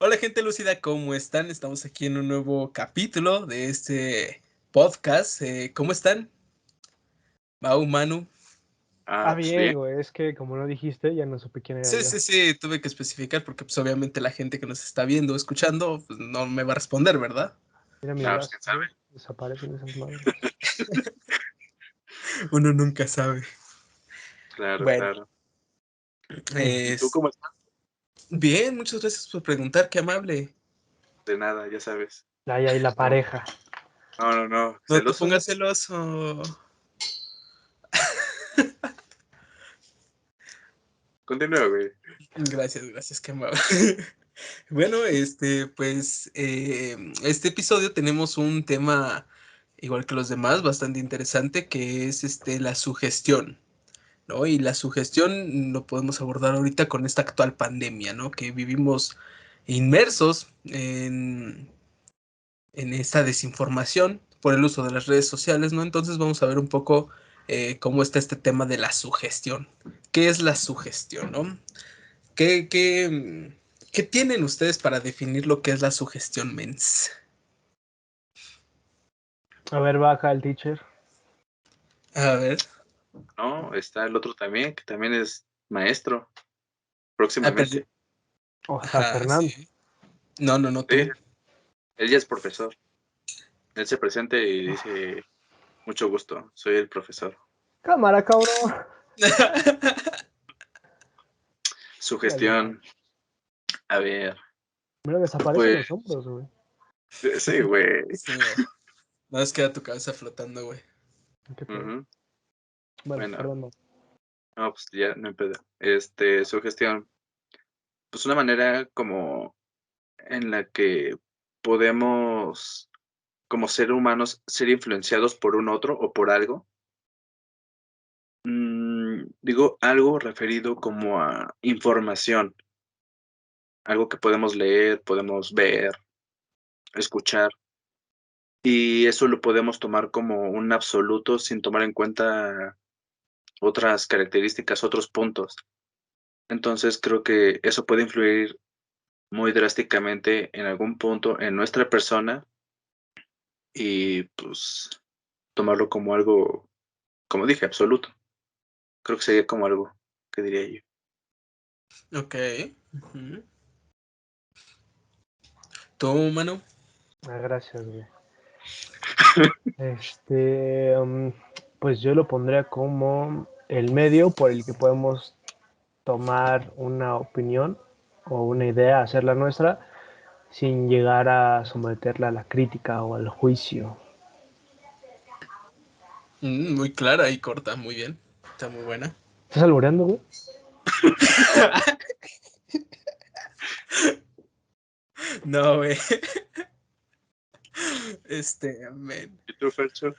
Hola gente lúcida, ¿cómo están? Estamos aquí en un nuevo capítulo de este podcast. ¿Cómo están? Mau, Manu. Pues Bien, bien. güey, es que como no dijiste, ya no supe quién era yo. Sí, tuve que especificar porque pues obviamente la gente que nos está viendo o escuchando pues, no me va a responder, ¿verdad? Mira mi Pues brazo, quién sabe. desaparecen esas madres. Uno nunca sabe. Claro, Bueno, claro. ¿Y tú es... cómo estás? bien, muchas gracias por preguntar, qué amable. De nada, ya sabes. Ahí la pareja. No. No te ¿Celoso? pongas celoso. Continúa, güey. Gracias, qué amable. Bueno, pues, este episodio tenemos un tema, igual que los demás, bastante interesante, que es la sugestión, ¿no? Y la sugestión lo podemos abordar ahorita con esta actual pandemia, ¿no? Que vivimos inmersos en esta desinformación por el uso de las redes sociales, ¿no? Entonces vamos a ver un poco cómo está este tema de la sugestión. ¿Qué es la sugestión, no? ¿Qué tienen ustedes para definir lo que es la sugestión, mens? A ver, baja el teacher. A ver. No, está el otro también, que también es maestro. Próximamente. O sea, Ajá, Fernando. sí. No, tú. Sí, él ya es profesor. Él se presenta y dice, mucho gusto, soy el profesor. Cámara, cabrón. Sugestión. A ver, Mira, desaparecen pues, los hombros, güey. sí, güey. Sí, no es queda tu cabeza flotando, güey. ¿Qué pedo? Ujú. Bueno, Bueno, perdón. No. no, pues ya no hay pedo. Sugestión. Pues una manera como en la que podemos, como ser humanos, ser influenciados por un otro o por algo. Digo algo referido como a información, algo que podemos leer, podemos ver, escuchar, y eso lo podemos tomar como un absoluto sin tomar en cuenta otras características, otros puntos. Entonces creo que eso puede influir muy drásticamente en algún punto en nuestra persona y pues tomarlo como algo, como dije, absoluto. Creo que sería como algo que diría yo. Ok. Ujú. ¿Tú, mano? Gracias, güey. Pues yo lo pondría como el medio por el que podemos tomar una opinión o una idea, hacerla nuestra, sin llegar a someterla a la crítica o al juicio. Muy clara y corta, muy bien. Está muy buena. ¿Estás alboreando, güey? No, güey. Men. ¿Y tú, Fercho?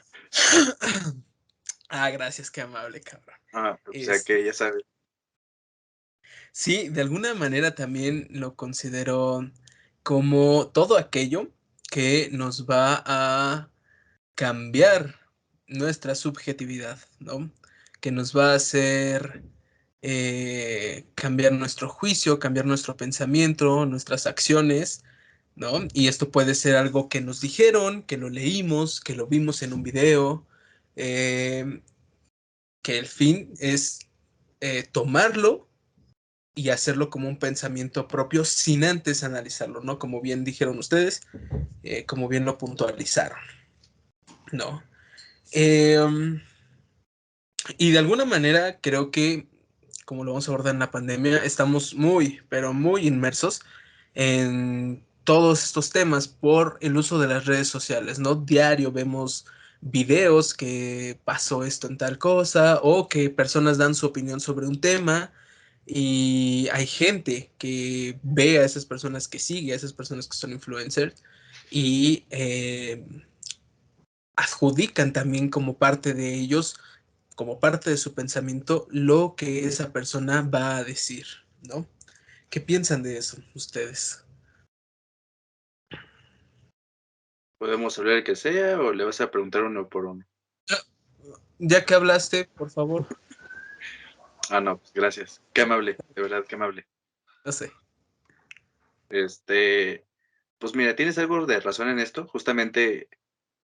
Gracias, qué amable, cabrón. O sea que ya sabes. Sí, de alguna manera también lo considero como todo aquello que nos va a cambiar nuestra subjetividad, ¿no? Que nos va a hacer cambiar nuestro juicio, cambiar nuestro pensamiento, nuestras acciones, ¿no? Y esto puede ser algo que nos dijeron, que lo leímos, que lo vimos en un video, eh, que el fin es tomarlo y hacerlo como un pensamiento propio sin antes analizarlo, ¿no? Como bien dijeron ustedes, como bien lo puntualizaron, ¿no? Y de alguna manera creo que, como lo vamos a abordar en la pandemia, estamos muy, pero muy inmersos en todos estos temas por el uso de las redes sociales, ¿no? Diario vemos videos que pasó esto en tal cosa o que personas dan su opinión sobre un tema y hay gente que ve a esas personas, que sigue a esas personas que son influencers y adjudican también como parte de ellos, como parte de su pensamiento, lo que esa persona va a decir, ¿no? ¿Qué piensan de eso ustedes? ¿Podemos hablar el que sea o le vas a preguntar uno por uno? Ya que hablaste, por favor, Ah, no, pues gracias. Qué amable, de verdad, qué amable. no sé. Pues mira, tienes algo de razón en esto. Justamente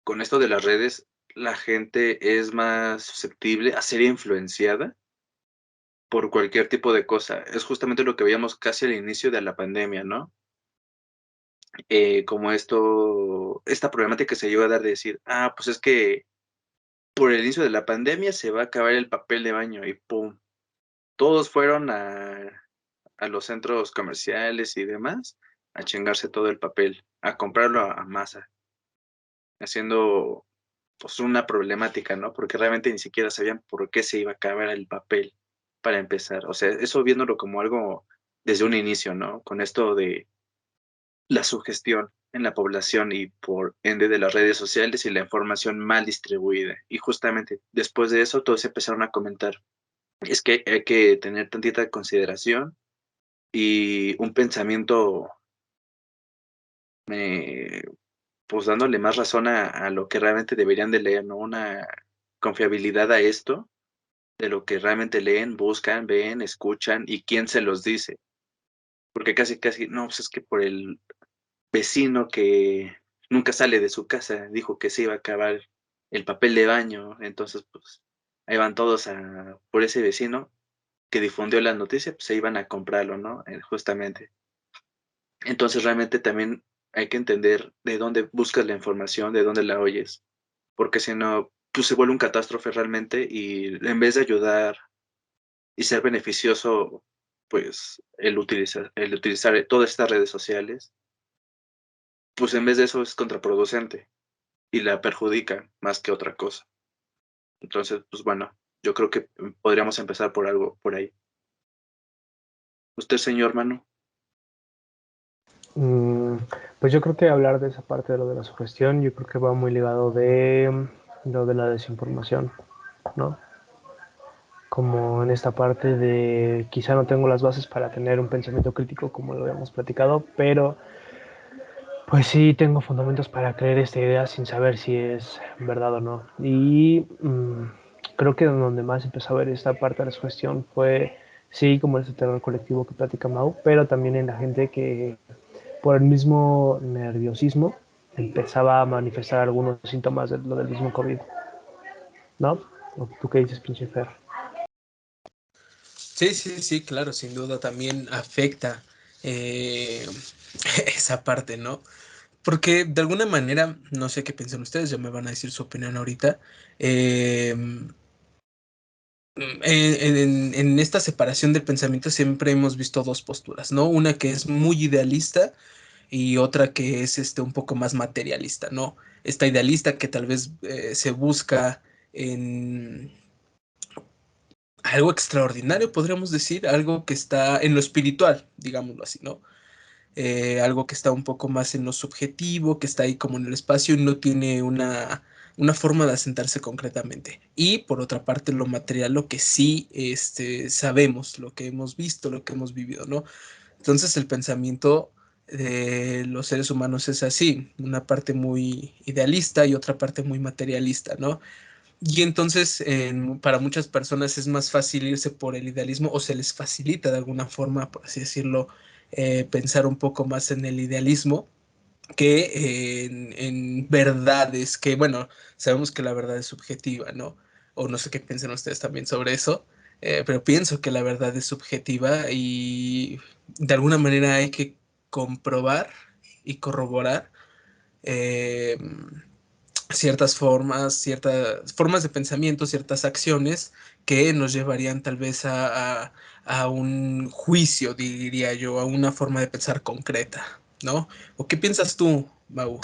con esto de las redes, la gente es más susceptible a ser influenciada por cualquier tipo de cosa. Es justamente lo que veíamos casi al inicio de la pandemia, ¿no? Como esta problemática que se llegó a dar de decir, pues es que por el inicio de la pandemia se va a acabar el papel de baño y pum, todos fueron a los centros comerciales y demás a chingarse todo el papel, a comprarlo a masa, haciendo pues una problemática, ¿no? Porque realmente ni siquiera sabían por qué se iba a acabar el papel para empezar. O sea, eso viéndolo como algo desde un inicio, ¿no? Con esto de la sugestión en la población y por ende de las redes sociales y la información mal distribuida. Y justamente después de eso todos empezaron a comentar, es que hay que tener tantita consideración y un pensamiento, eh, pues dándole más razón a lo que realmente deberían de leer, ¿no? Una confiabilidad a esto, de lo que realmente leen, buscan, ven, escuchan y quién se los dice. Porque casi, casi, no, pues es que por el vecino que nunca sale de su casa dijo que se iba a acabar el papel de baño, entonces pues ahí van todos por ese vecino que difundió la noticia, pues se iban a comprarlo, ¿no? Justamente. Entonces realmente también hay que entender de dónde buscas la información, de dónde la oyes, porque si no, pues se vuelve un catástrofe realmente y en vez de ayudar y ser beneficioso, pues el utilizar todas estas redes sociales, pues en vez de eso es contraproducente y la perjudica más que otra cosa. Entonces, pues bueno, yo creo que podríamos empezar por algo por ahí. ¿Usted, señor hermano? Mm, Pues yo creo que hablar de esa parte de lo de la sugestión, yo creo que va muy ligado de lo de la desinformación, ¿no? Como en esta parte de quizá no tengo las bases para tener un pensamiento crítico como lo habíamos platicado, pero pues sí tengo fundamentos para creer esta idea sin saber si es verdad o no. Y creo que donde más empezó a ver esta parte de la sugestión fue, sí, como ese terror colectivo que platica Mau, pero también en la gente que por el mismo nerviosismo empezaba a manifestar algunos síntomas de lo del mismo COVID, ¿no? ¿Tú qué dices, pinche Fer? Sí, sí, sí, claro, sin duda también afecta eh, esa parte, ¿no? Porque de alguna manera, no sé qué piensan ustedes, ya me van a decir su opinión ahorita. En esta separación del pensamiento siempre hemos visto dos posturas, ¿no? Una que es muy idealista y otra que es un poco más materialista, ¿no? Esta idealista que tal vez se busca en algo extraordinario, podríamos decir, algo que está en lo espiritual, digámoslo así, ¿no? Algo que está un poco más en lo subjetivo, que está ahí como en el espacio y no tiene una forma de asentarse concretamente. Y por otra parte, lo material, lo que sí sabemos, lo que hemos visto, lo que hemos vivido, ¿no? Entonces el pensamiento de los seres humanos es así, una parte muy idealista y otra parte muy materialista, ¿no? Y entonces para muchas personas es más fácil irse por el idealismo o se les facilita de alguna forma, por así decirlo, pensar un poco más en el idealismo que en verdades, que bueno, sabemos que la verdad es subjetiva, ¿no? O no sé qué piensan ustedes también sobre eso, pero pienso que la verdad es subjetiva y de alguna manera hay que comprobar y corroborar eh, ciertas formas de pensamiento, ciertas acciones que nos llevarían tal vez a un juicio, diría yo, a una forma de pensar concreta, ¿no? ¿O qué piensas tú, Mau?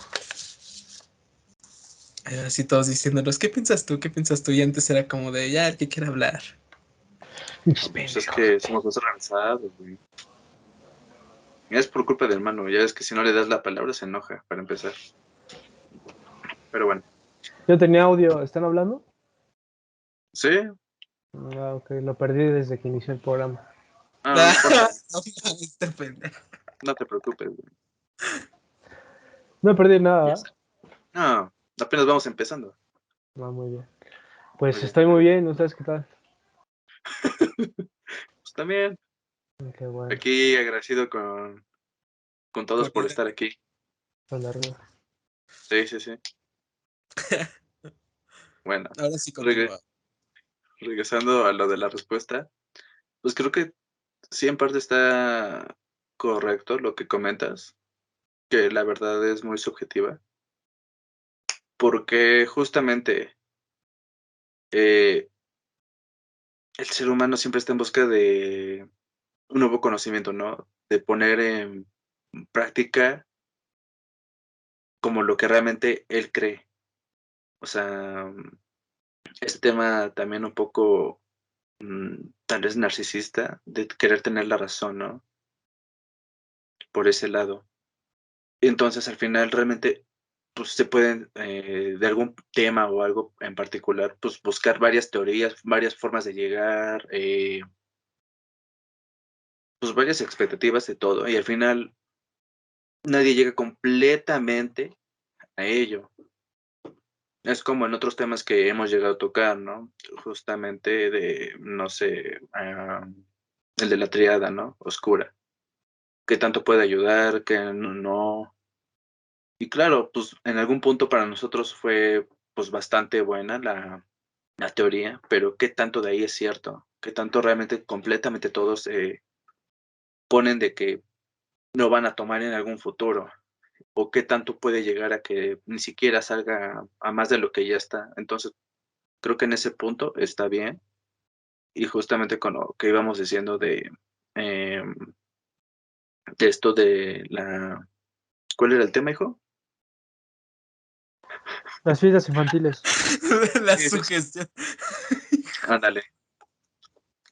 Así todos diciéndonos, ¿qué piensas tú? ¿Qué piensas tú? Y antes era como de, ya, el que quiera hablar. Pinches Pues es pendejos. que somos más organizados, güey. Y es por culpa del hermano, ya es que si no le das la palabra se enoja, para empezar. Pero bueno, Yo tenía audio, ¿están hablando? sí, Ah, ok, lo perdí desde que inició el programa. no, no importa, No mames, este pendejo. no te preocupes, güey. No perdí nada, ¿eh? No, apenas vamos empezando. Ah, muy bien. Pues Muy bien. estoy muy bien, ¿ustedes qué tal? Pues también, Qué bueno, aquí agradecido con todos Con por él. estar aquí. con la rueda. Sí, sí, sí. Bueno, Ahora sí reg- continúa. regresando a lo de la respuesta, pues creo que sí en parte está correcto lo que comentas, que la verdad es muy subjetiva, porque justamente eh, el ser humano siempre está en busca de un nuevo conocimiento, ¿no? De poner en práctica como lo que realmente él cree. O sea, este tema también un poco tal vez narcisista, de querer tener la razón, ¿no? Por ese lado. Y entonces al final realmente pues se pueden de algún tema o algo en particular, pues buscar varias teorías, varias formas de llegar, pues varias expectativas de todo. Y al final nadie llega completamente a ello. Es como en otros temas que hemos llegado a tocar, ¿no? Justamente de, no sé, el de la triada, ¿no? Oscura. ¿Qué tanto puede ayudar? ¿Qué no? Y claro, pues en algún punto para nosotros fue pues bastante buena la teoría, pero ¿qué tanto de ahí es cierto? ¿Qué tanto realmente completamente todos ponen de que no van a tomar en algún futuro? ¿O qué tanto puede llegar a que ni siquiera salga a más de lo que ya está? Entonces, creo que en ese punto está bien. Y justamente con lo que íbamos diciendo em, de esto de la... ¿Cuál era el tema, hijo? Las fiestas infantiles. La Sí, sí, sí. sugestión. Ándale.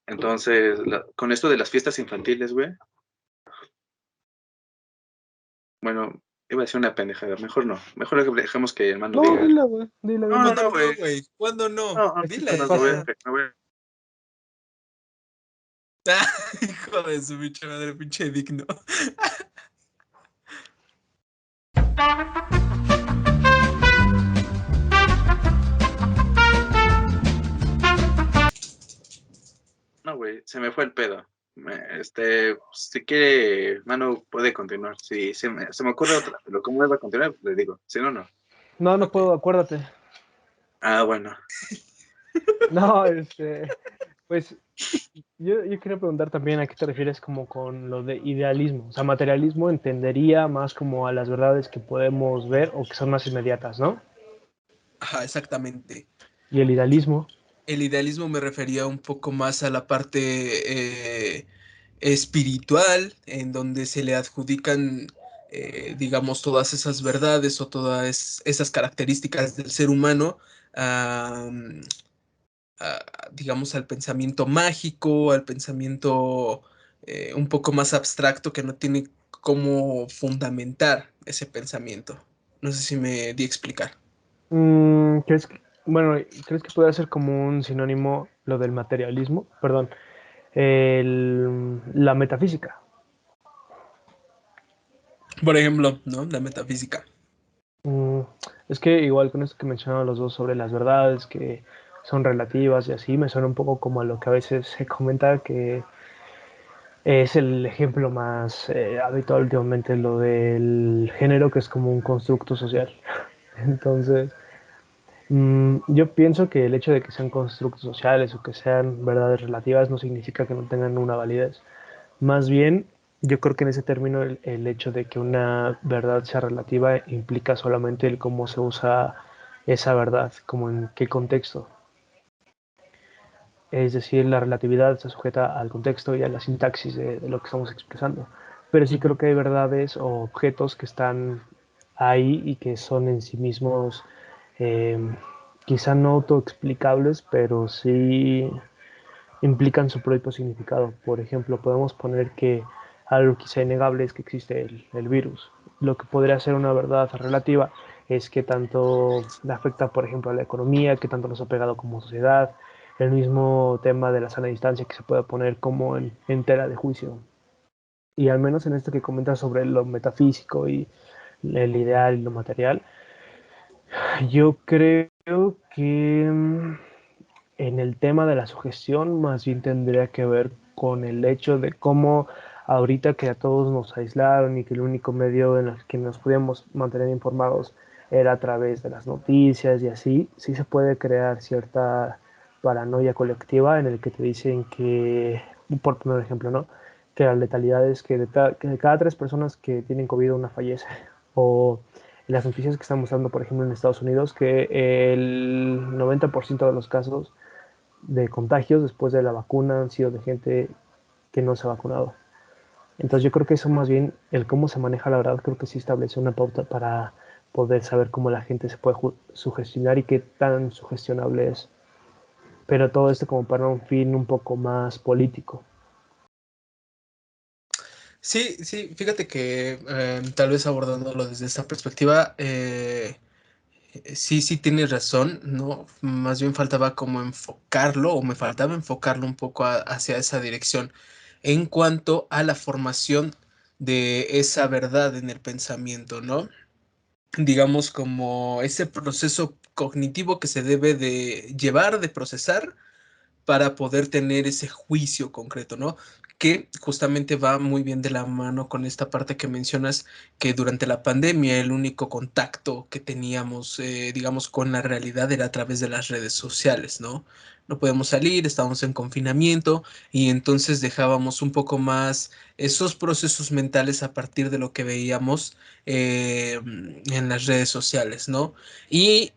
Entonces, con esto de las fiestas infantiles, güey, bueno, iba a decir una pendejada, mejor no. Mejor dejemos que el hermano No, diga. dila, güey, dila, No, dila. ¿Cuándo no, no, güey. güey? ¿Cuándo no? No, Este es tu Dila, no, no, espacio. dila. Hijo de su pinche madre, pinche digno. no, güey, se me fue el pedo. Si quiere, mano, puede continuar. Si se me ocurre otra, pero como él va a continuar, le digo. Si no, no. No, no Ok. puedo, acuérdate. Ah, bueno. No, pues yo quería preguntar también a qué te refieres como con lo de idealismo. O sea, materialismo entendería más como a las verdades que podemos ver o que son más inmediatas, ¿no? Ajá, exactamente. Y el idealismo. El idealismo me refería un poco más a la parte espiritual, en donde se le adjudican, digamos, todas esas verdades o todas esas características del ser humano, a, digamos, al pensamiento mágico, al pensamiento un poco más abstracto que no tiene cómo fundamentar ese pensamiento. No sé si me di a explicar. Bueno, ¿crees que puede ser como un sinónimo lo del materialismo? Perdón, la metafísica. Por ejemplo, ¿no? La metafísica. Mm, es que igual con esto que mencionaron los dos sobre las verdades que son relativas y así, me suena un poco como a lo que a veces se comenta que es el ejemplo más habitual últimamente, lo del género, que es como un constructo social. Entonces, yo pienso que el hecho de que sean constructos sociales o que sean verdades relativas no significa que no tengan una validez. Más bien, yo creo que en ese término el hecho de que una verdad sea relativa implica solamente el cómo se usa esa verdad, como en qué contexto. Es decir, la relatividad está sujeta al contexto y a la sintaxis de lo que estamos expresando. pero sí creo que hay verdades o objetos que están ahí y que son en sí mismos eh, quizá no autoexplicables, pero sí implican su propio significado. Por ejemplo, podemos poner que algo quizá innegable es que existe el virus. Lo que podría ser una verdad relativa es que tanto le afecta, por ejemplo, a la economía, que tanto nos ha pegado como sociedad, el mismo tema de la sana distancia que se puede poner como en tela de juicio. Y al menos en esto que comentas sobre lo metafísico y el ideal y lo material, yo creo que en el tema de la sugestión más bien tendría que ver con el hecho de cómo ahorita que a todos nos aislaron y que el único medio en el que nos podíamos mantener informados era a través de las noticias y así, sí se puede crear cierta paranoia colectiva en el que te dicen que, por poner un ejemplo, ¿no? Que la letalidad es que de cada 3 personas que tienen COVID una fallece. O en las noticias que están mostrando, por ejemplo, en Estados Unidos, que el 90% de los casos de contagios después de la vacuna han sido de gente que no se ha vacunado. Entonces yo creo que eso más bien, el cómo se maneja la verdad, creo que sí establece una pauta para poder saber cómo la gente se puede sugestionar y qué tan sugestionable es. Pero todo esto como para un fin un poco más político. Sí, sí, fíjate que tal vez abordándolo desde esta perspectiva, sí, sí tienes razón, ¿no? Más bien faltaba como enfocarlo, o me faltaba enfocarlo un poco hacia esa dirección en cuanto a la formación de esa verdad en el pensamiento, ¿no? Digamos como ese proceso cognitivo que se debe de llevar, de procesar para poder tener ese juicio concreto, ¿no? Que justamente va muy bien de la mano con esta parte que mencionas, que durante la pandemia el único contacto que teníamos, digamos, con la realidad era a través de las redes sociales, ¿no? No podíamos salir, estábamos en confinamiento y entonces dejábamos un poco más esos procesos mentales a partir de lo que veíamos en las redes sociales, ¿no? Y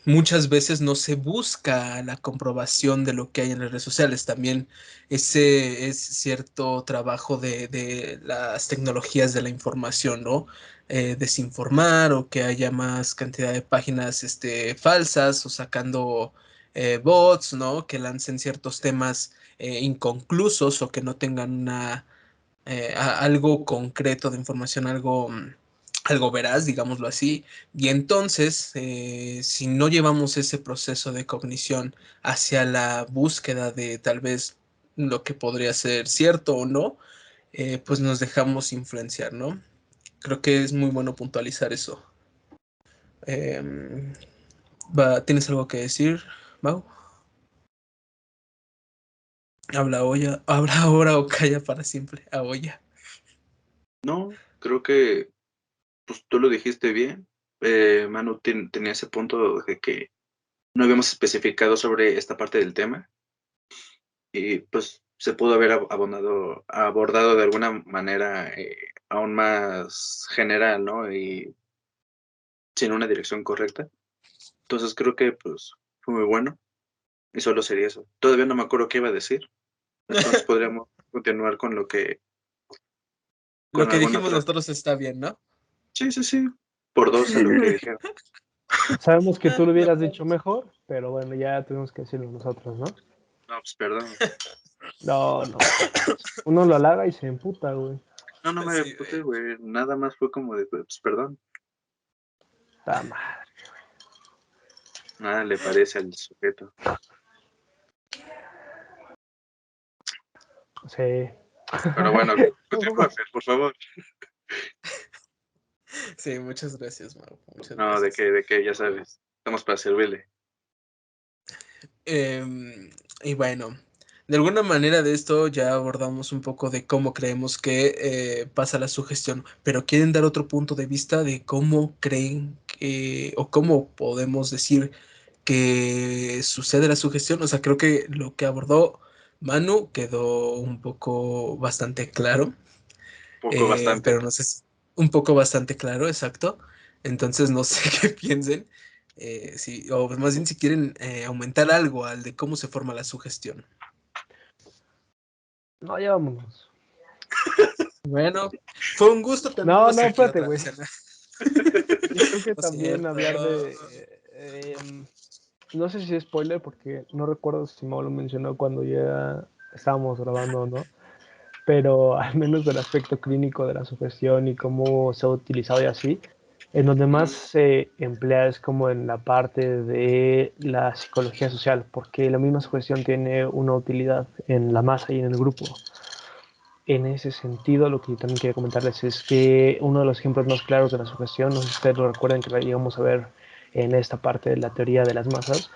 muchas veces no se busca la comprobación de lo que hay en las redes sociales. También ese es cierto trabajo de las tecnologías de la información, ¿no? Desinformar o que haya más cantidad de páginas falsas o sacando bots, ¿no? Que lancen ciertos temas inconclusos o que no tengan algo concreto de información, algo veraz, digámoslo así. Y entonces, si no llevamos ese proceso de cognición hacia la búsqueda de tal vez lo que podría ser cierto o no, pues nos dejamos influenciar, ¿no? Creo que es muy bueno puntualizar eso. Eh, ¿Tienes algo que decir, Mau? Habla ahora o calla para siempre, a olla. No, creo que pues, tú lo dijiste bien. Manu tenía ese punto de que no habíamos especificado sobre esta parte del tema y pues se pudo haber abordado de alguna manera aún más general, ¿no? Y sin una dirección correcta. Entonces creo que pues fue muy bueno y solo sería eso. Todavía no me acuerdo qué iba a decir, entonces podríamos continuar Lo con que alguna dijimos frase. nosotros está bien, ¿no? Sí, sí, sí. Por dos a lo que dijeron. Sabemos que tú lo De hubieras acuerdo. dicho mejor, pero bueno, ya tuvimos que decirlo nosotros, ¿no? No, pues perdón. No, no. Uno lo halaga y se emputa, güey. No, no me Sí, puse, güey. Nada más fue como de, pues perdón. Está mal. Nada le parece al sujeto. Sí. Pero bueno, continúa, Fer, por favor. sí, muchas gracias, Mau. Muchas No, gracias. de que, ya sabes. Estamos para servirle. Y bueno, de alguna manera de esto ya abordamos un poco de cómo creemos que pasa la sugestión, pero quieren dar otro punto de vista de cómo creen que, o cómo podemos decir que sucede la sugestión. O sea, creo que lo que abordó Manu quedó un poco bastante claro, Poco, bastante. pero no sé, un poco bastante claro, exacto. Entonces no sé qué piensen, si, o más bien si quieren aumentar algo al de cómo se forma la sugestión. No, ya vámonos. Bueno, fue un gusto No, tenerlos no, aquí espérate, otra güey. vez, Ana. Yo creo que Lo también hablar siento. de... no sé si es spoiler, porque no recuerdo si Mau lo mencionó cuando ya estábamos grabando o no, pero al menos del aspecto clínico de la sugestión y cómo se ha utilizado y así, en donde más se emplea es como en la parte de la psicología social, porque la misma sugestión tiene una utilidad en la masa y en el grupo. En ese sentido, lo que yo también quería comentarles es que uno de los ejemplos más claros de la sugestión, no sé si ustedes lo recuerdan, que lo llegamos a ver en esta parte de la teoría de las masas,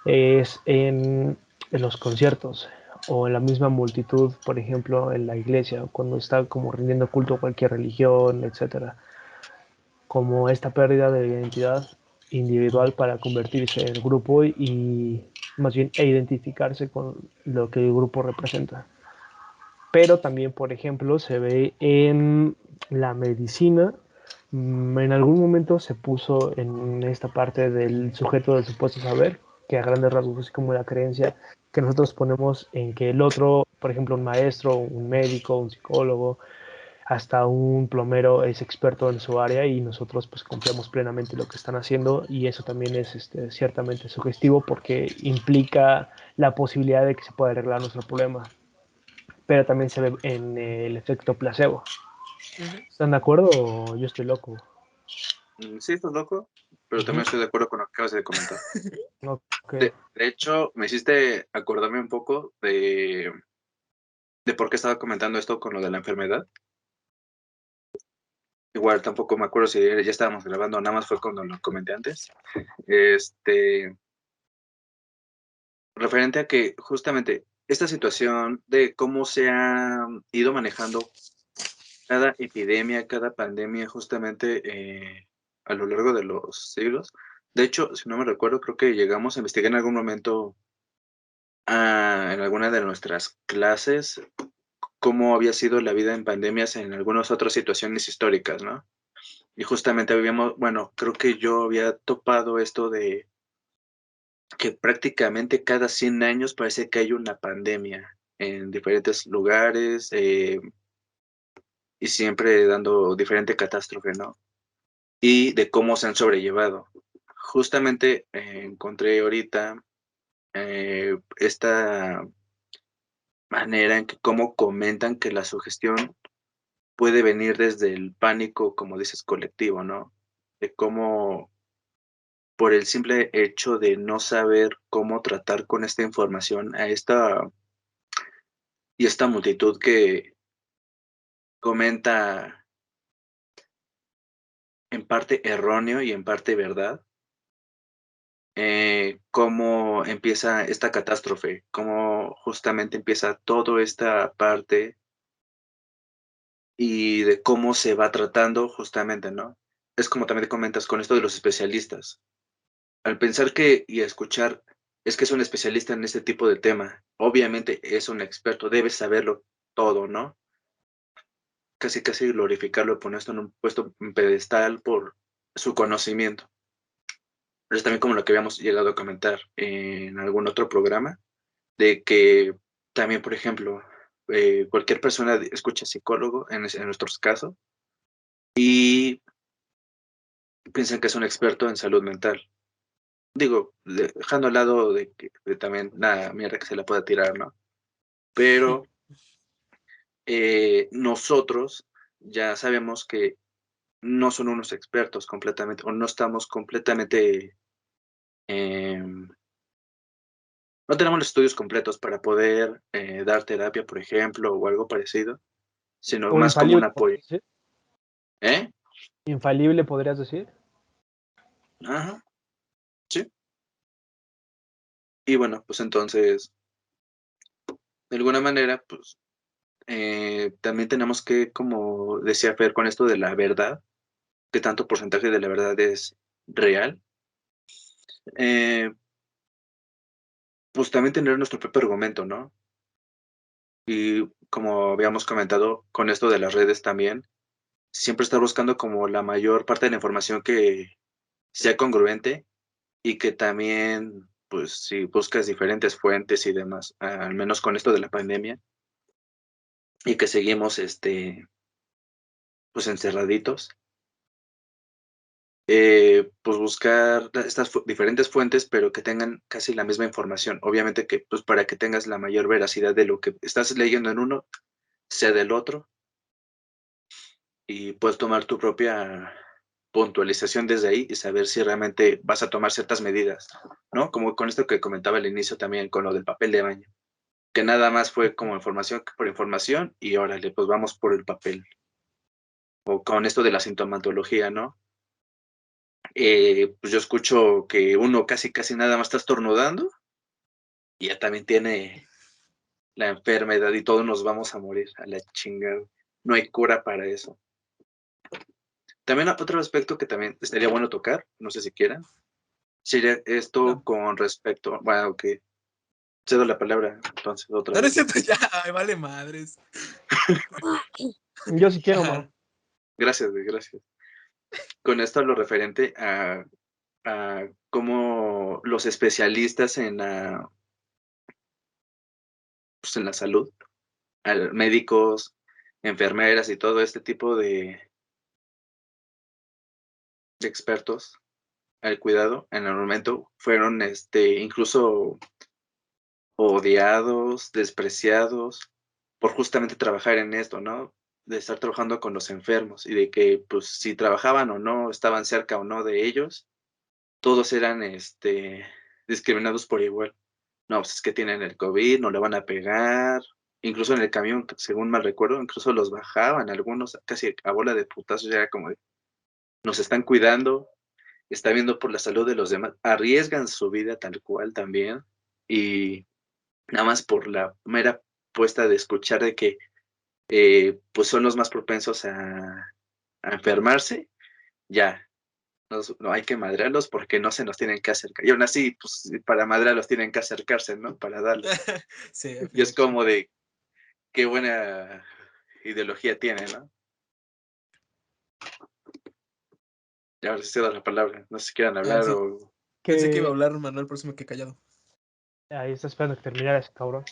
es en los conciertos o en la misma multitud, por ejemplo, en la iglesia, cuando está como rindiendo culto a cualquier religión, etcétera, como esta pérdida de identidad individual para convertirse en grupo y más bien identificarse con lo que el grupo representa. Pero también, por ejemplo, se ve en la medicina. En algún momento se puso en esta parte del sujeto del supuesto saber, que a grandes rasgos es como la creencia que nosotros ponemos en que el otro, por ejemplo, un maestro, un médico, un psicólogo, hasta un plomero es experto en su área y nosotros pues confiamos plenamente en lo que están haciendo y eso también es ciertamente sugestivo porque implica la posibilidad de que se pueda arreglar nuestro problema, pero también se ve en el efecto placebo. Ujú. ¿Están de acuerdo o yo estoy loco? Sí, estás loco, pero también estoy de acuerdo con lo que acabas de comentar. Ok. De hecho, me hiciste acordarme un poco de por qué estaba comentando esto con lo de la enfermedad. Igual tampoco me acuerdo si ya estábamos grabando, nada más fue cuando lo comenté antes. Este, referente a que justamente esta situación de cómo se ha ido manejando cada epidemia, cada pandemia, justamente a lo largo de los siglos. De hecho, si no me recuerdo, creo que llegamos a investigar en algún momento en alguna de nuestras clases cómo había sido la vida en pandemias en algunas otras situaciones históricas, ¿no? Y justamente habíamos, bueno, creo que yo había topado esto de que prácticamente cada 100 años parece que hay una pandemia en diferentes lugares y siempre dando diferente catástrofe, ¿no? Y de cómo se han sobrellevado. Justamente encontré ahorita esta manera en que cómo comentan que la sugestión puede venir desde el pánico, como dices, colectivo, ¿no? De cómo por el simple hecho de no saber cómo tratar con esta información a esta multitud que comenta en parte erróneo y en parte verdad, cómo empieza esta catástrofe, cómo justamente empieza toda esta parte y de cómo se va tratando justamente, ¿no? Es como también te comentas con esto de los especialistas. Al pensar que y escuchar, es que es un especialista en este tipo de tema, obviamente es un experto, debe saberlo todo, ¿no? Casi, casi glorificarlo, poner esto en un puesto, en pedestal por su conocimiento. Pero es también como lo que habíamos llegado a comentar en algún otro programa, de que también, por ejemplo, cualquier persona escucha psicólogo, en nuestros casos, y piensan que es un experto en salud mental. Digo, dejando al lado de que también nada mierda que se la pueda tirar, ¿no? Pero nosotros ya sabemos que no son unos expertos completamente, o no estamos completamente, em, no tenemos los estudios completos para poder dar terapia, por ejemplo, o algo parecido, sino O más como un infalible, apoyo. podrías decir. ¿Eh? Infalible, podrías decir. Ajá, sí. Y bueno, pues entonces, de alguna manera, pues también tenemos que, como decía Fer, con esto de la verdad, qué tanto porcentaje de la verdad es real, eh, pues también tener nuestro propio argumento, ¿no? Y como habíamos comentado con esto de las redes también, siempre estar buscando como la mayor parte de la información que sea congruente y que también, pues si buscas diferentes fuentes y demás, al menos con esto de la pandemia, y que seguimos pues encerraditos, pues buscar estas diferentes fuentes, pero que tengan casi la misma información. Obviamente que pues para que tengas la mayor veracidad de lo que estás leyendo en uno, sea del otro, y puedes tomar tu propia puntualización desde ahí y saber si realmente vas a tomar ciertas medidas, ¿no? Como con esto que comentaba al inicio también con lo del papel de baño, que nada más fue como información por información y órale, pues vamos por el papel. O con esto de la sintomatología, ¿no? Pues yo escucho que uno casi nada más está estornudando y ya también tiene la enfermedad y todos nos vamos a morir a la chingada. No hay cura para eso. También otro aspecto que también estaría bueno tocar, no sé si quieran, sería esto No, con respecto, bueno, que cedo la palabra entonces otra no, no es vez. cierto, ya, ay, vale madres. Yo sí quiero, Ajá. mano. Gracias, güey, gracias. Con esto lo referente a cómo los especialistas en pues en la salud, médicos, enfermeras y todo este tipo de expertos al cuidado en el momento fueron incluso odiados, despreciados por justamente trabajar en esto, ¿no? De estar trabajando con los enfermos y de que, pues, si trabajaban o no, estaban cerca o no de ellos, todos eran, discriminados por igual. No, pues es que tienen el COVID, no le van a pegar. Incluso en el camión, según mal recuerdo, incluso los bajaban algunos casi a bola de putazos, ya era como de, nos están cuidando, está viendo por la salud de los demás, arriesgan su vida tal cual también, y nada más por la mera puesta de escuchar de que, pues, son los más propensos a enfermarse, ya, no hay que madrearlos porque no se nos tienen que acercar. Y aún así, pues, para madrearlos tienen que acercarse, ¿no? Para darles. Sí, Y es afirmativo. como de, qué buena ideología tiene, ¿no? Y ahora sí cedo la palabra, no sé si quieran Ah, hablar sí. o Pensé que iba a Que hablar Manuel, por eso me quedé callado. ahí está esperando que terminara ese cabrón.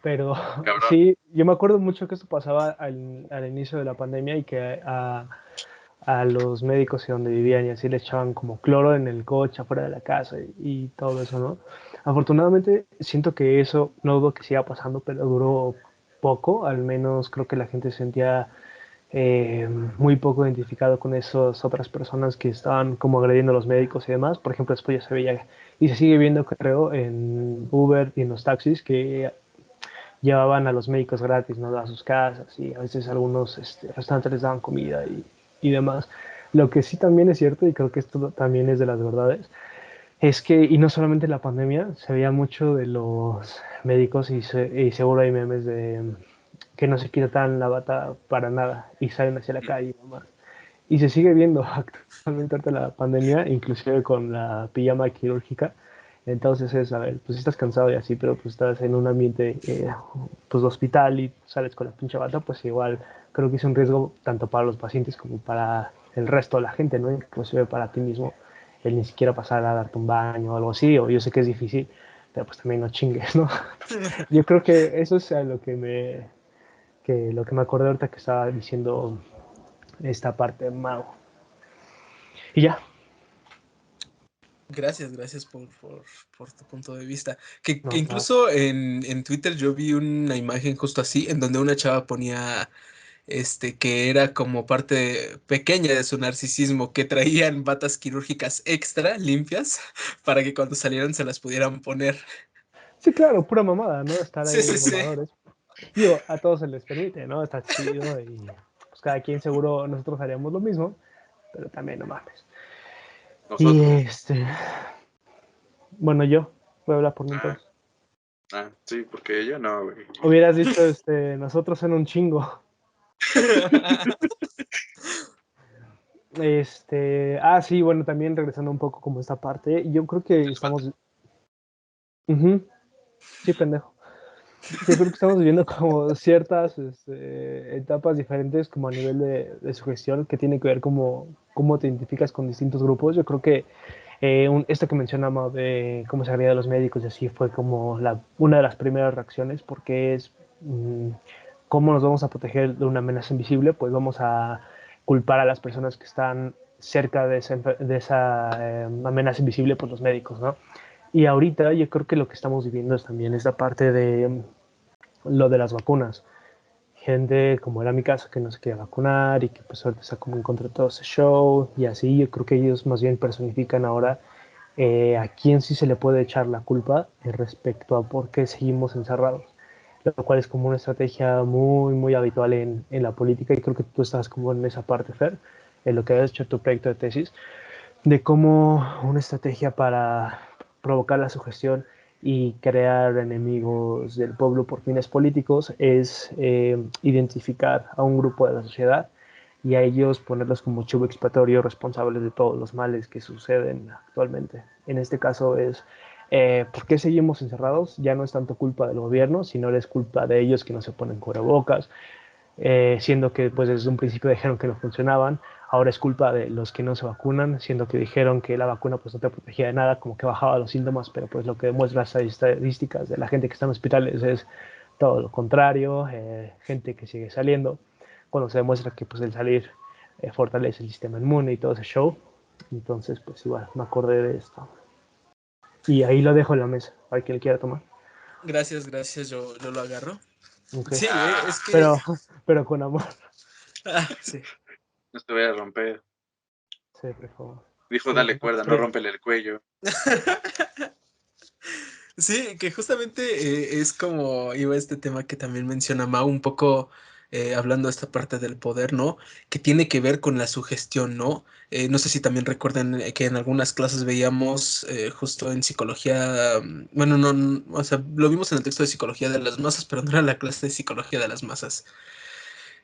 Pero cabrón. sí, yo me acuerdo mucho que esto pasaba al inicio de la pandemia y que a los médicos y donde vivían y así le echaban como cloro en el coche afuera de la casa y todo eso, ¿no? Afortunadamente siento que eso no dudo que siga pasando, pero duró poco, al menos creo que la gente se sentía muy poco identificado con esas otras personas que estaban como agrediendo a los médicos y demás. Por ejemplo, después ya se veía y se sigue viendo, creo, en Uber y en los taxis que llevaban a los médicos gratis, ¿no? A sus casas y a veces algunos restaurantes les daban comida y demás. Lo que sí también es cierto, y creo que esto también es de las verdades, es que, y no solamente en la pandemia, se veía mucho de los médicos y seguro hay memes de que no se quitan la bata para nada y salen hacia la calle y demás. Y se sigue viendo actualmente ante la pandemia, inclusive con la pijama quirúrgica. Entonces es, a ver, pues estás cansado y así, pero pues estás en un ambiente pues de hospital y sales con la pinche bata, pues igual creo que es un riesgo tanto para los pacientes como para el resto de la gente, ¿no? Inclusive para ti mismo, el ni siquiera pasar a darte un baño o algo así, o yo sé que es difícil, pero pues también no chingues, ¿no? Yo creo que eso es a lo lo que me acordé ahorita que estaba diciendo esta parte de Mago. Y ya. Gracias, gracias por tu punto de vista. Que No, nada. incluso en Twitter yo vi una imagen justo así, en donde una chava ponía que era como parte pequeña de su narcisismo, que traían batas quirúrgicas extra limpias para que cuando salieran se las pudieran poner. Sí, claro, pura mamada, ¿no? Estar Sí, ahí sí, de sí. mamadores. Digo, a todos se les permite, ¿no? Está chido y pues cada quien seguro nosotros haríamos lo mismo, pero también no mames. Y Nosotros. bueno, yo voy a hablar por mí Ah, entonces. sí, porque yo no, güey. Hubieras dicho, nosotros en un chingo. Sí, bueno, también regresando un poco como esta parte, yo creo que Elefante. estamos, ujú, sí, pendejo. Yo creo que estamos viviendo como ciertas etapas diferentes como a nivel de sugestión que tiene que ver como cómo te identificas con distintos grupos. Yo creo que esto que mencionamos de cómo se agrede a los médicos y así fue como una de las primeras reacciones porque es ¿cómo nos vamos a proteger de una amenaza invisible? Pues vamos a culpar a las personas que están cerca de esa amenaza invisible, pues los médicos, ¿no? Y ahorita yo creo que lo que estamos viviendo es también esta parte de lo de las vacunas. Gente, como era mi caso, que no se quería vacunar y que pues ahorita está como en contra de todo ese show y así. Yo creo que ellos más bien personifican ahora a quién sí se le puede echar la culpa respecto a por qué seguimos encerrados, lo cual es como una estrategia muy, muy habitual en la política y creo que tú estás como en esa parte, Fer, en lo que has hecho tu proyecto de tesis, de cómo una estrategia para provocar la sugestión y crear enemigos del pueblo por fines políticos es identificar a un grupo de la sociedad y a ellos ponerlos como chivo expiatorio responsables de todos los males que suceden actualmente. En este caso es ¿por qué seguimos encerrados? Ya no es tanto culpa del gobierno, sino es culpa de ellos que no se ponen cubrebocas, siendo que pues desde un principio dijeron que no funcionaban, ahora es culpa de los que no se vacunan, siendo que dijeron que la vacuna pues no te protegía de nada, como que bajaba los síntomas, pero pues lo que demuestran las estadísticas de la gente que está en hospitales es todo lo contrario, gente que sigue saliendo, cuando se demuestra que pues el salir fortalece el sistema inmune y todo ese show. Entonces pues igual me acordé de esto. Y ahí lo dejo en la mesa, para quien le quiera tomar. Gracias, gracias, yo lo agarro. Okay. Sí, es que... Pero con amor. Sí. No te voy a romper. Sí, por favor. Dijo, Sí, dale cuerda, no sí. rómpele el cuello. Sí, que justamente es como iba este tema que también menciona Mau, un poco hablando de esta parte del poder, ¿no? Que tiene que ver con la sugestión, ¿no? No sé si también recuerdan que en algunas clases veíamos justo en psicología, bueno, no, o sea, lo vimos en el texto de psicología de las masas, pero no era la clase de psicología de las masas.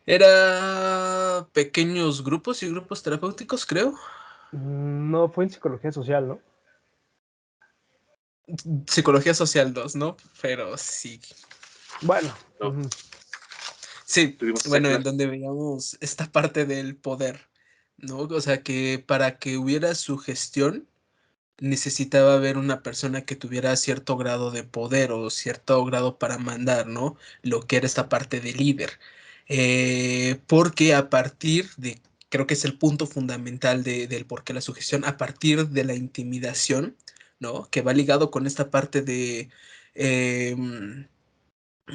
Era pequeños grupos y grupos terapéuticos, creo. No fue en psicología social, ¿no? Psicología social 2, ¿no? Pero sí. Bueno. No, Sí, tuvimos esa bueno, en clase. donde veíamos esta parte del poder, ¿no? O sea, que para que hubiera sugestión necesitaba haber una persona que tuviera cierto grado de poder o cierto grado para mandar, ¿no? Lo que era esta parte de líder. Porque a partir de, creo que es el punto fundamental del por qué la sugestión, a partir de la intimidación, ¿no? Que va ligado con esta parte de...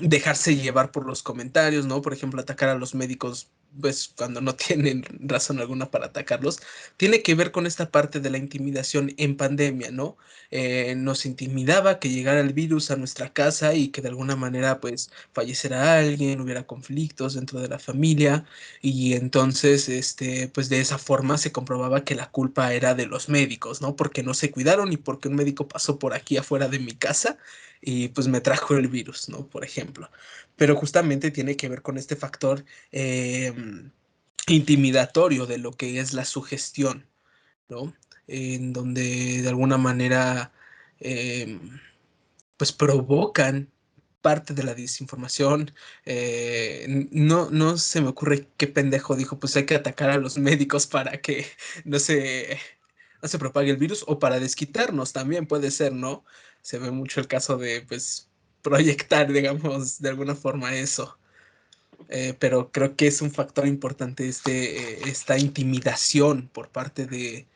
dejarse llevar por los comentarios, ¿no? Por ejemplo, atacar a los médicos, pues cuando no tienen razón alguna para atacarlos, tiene que ver con esta parte de la intimidación en pandemia, ¿no? Nos intimidaba que llegara el virus a nuestra casa y que de alguna manera, pues, falleciera alguien, hubiera conflictos dentro de la familia y entonces, pues de esa forma se comprobaba que la culpa era de los médicos, ¿no? Porque no se cuidaron y porque un médico pasó por aquí afuera de mi casa y pues me trajo el virus, ¿no? Por ejemplo. Pero justamente tiene que ver con este factor intimidatorio de lo que es la sugestión, ¿no? En donde de alguna manera eh, pues provocan parte de la desinformación. No se me ocurre qué pendejo dijo, pues hay que atacar a los médicos para que no se, no se propague el virus o para desquitarnos también puede ser, ¿no? Se ve mucho el caso de, pues, proyectar, digamos, de alguna forma eso. Pero creo que es un factor importante esta intimidación por parte de,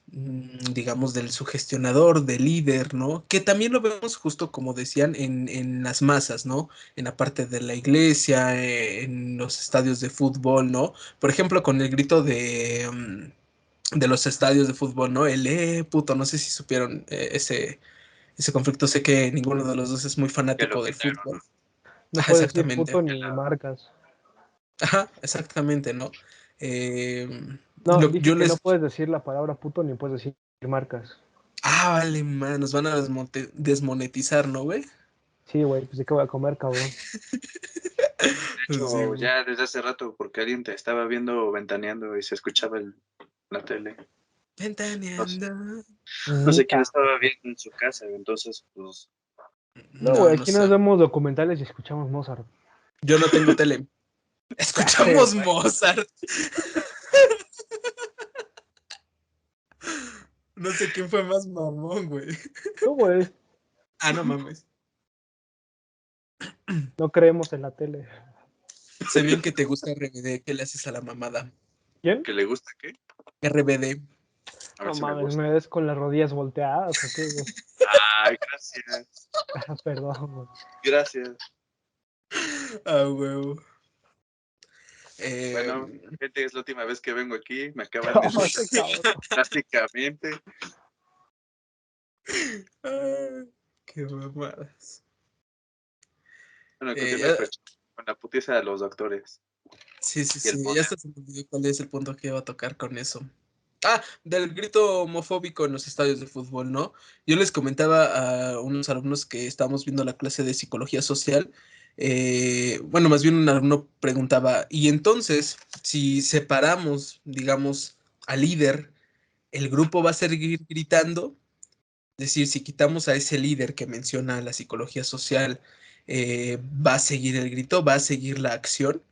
digamos, del sugestionador, del líder, ¿no? Que también lo vemos justo como decían en las masas, ¿no? En la parte de la iglesia, en los estadios de fútbol, ¿no? Por ejemplo, con el grito de los estadios de fútbol, ¿no? El puto, no sé si supieron ese conflicto, sé que ninguno de los dos es muy Que lo fanático del quitaron, fútbol. ¿no? No Ajá, puedes decir exactamente. puto ni marcas. Ajá, exactamente, ¿no? Eh, No, dije yo que no les... puedes decir la palabra puto ni puedes decir marcas. Vale, man, nos van a desmonetizar, ¿no, güey? Sí, güey, pues de qué voy a comer, cabrón. De Sí, hecho, güey. ya desde hace rato, porque alguien te estaba viendo ventaneando y se escuchaba la tele. No sé, Ventaneando. no sé quién Neta. estaba viendo en su casa, entonces, pues, No, No, güey, no aquí nos sé. vemos documentales y escuchamos Mozart. Yo no tengo tele. Ya sé, Escuchamos güey. Mozart. No sé quién fue más mamón, güey. Tú, güey, Ah, no mames. no creemos en la tele. Sé bien que te gusta RBD, ¿qué le haces a la mamada? ¿Quién? ¿Que le gusta qué? RBD. A ver No si me mames, gusta. me ves con las rodillas volteadas o qué, güey. Ay, gracias. Perdón, güey. Gracias. Ah, huevo. Bueno, gente, es la última vez que vengo aquí. Me acaban de No, sacar este cabrón. drásticamente. Qué mamadas. Bueno, Ya, continúa con la putiza de los doctores sí, sí, y el sí, ya poder. hasta se me olvidó cuál es el punto que iba a tocar con eso. Ah, del grito homofóbico en los estadios de fútbol, ¿no? Yo les comentaba a unos alumnos que estábamos viendo la clase de psicología social. Bueno, más bien un alumno preguntaba, y entonces, si separamos, digamos, al líder, ¿el grupo va a seguir gritando? Es decir, si quitamos a ese líder que menciona la psicología social, ¿va a seguir el grito? ¿Va a seguir la acción?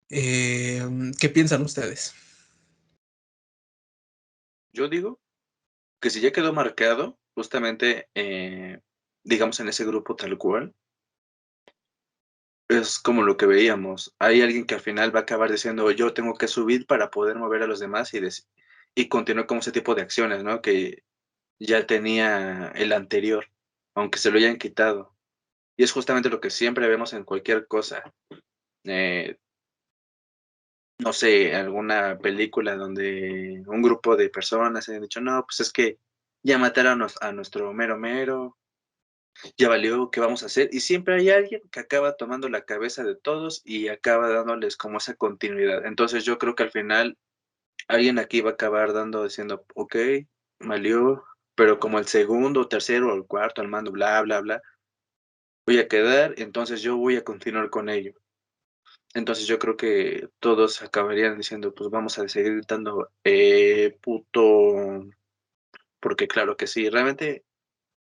Eh, ¿Qué piensan ustedes? Yo digo que si ya quedó marcado, justamente, digamos, en ese grupo tal cual, es como lo que veíamos. Hay alguien que al final va a acabar diciendo, yo tengo que subir para poder mover a los demás y continuar con ese tipo de acciones, ¿no? Que ya tenía el anterior, aunque se lo hayan quitado. Y es justamente lo que siempre vemos en cualquier cosa. Eh, no sé, alguna película donde un grupo de personas han dicho, no, pues es que ya mataron a nuestro mero mero, ya valió, ¿qué vamos a hacer? Y siempre hay alguien que acaba tomando la cabeza de todos y acaba dándoles como esa continuidad. Entonces yo creo que al final alguien aquí va a acabar diciendo, ok, valió, pero como el segundo, tercero o el cuarto al mando, bla, bla, bla, voy a quedar, entonces yo voy a continuar con ello. Entonces yo creo que todos acabarían diciendo, pues vamos a seguir gritando, puto, porque claro que sí, realmente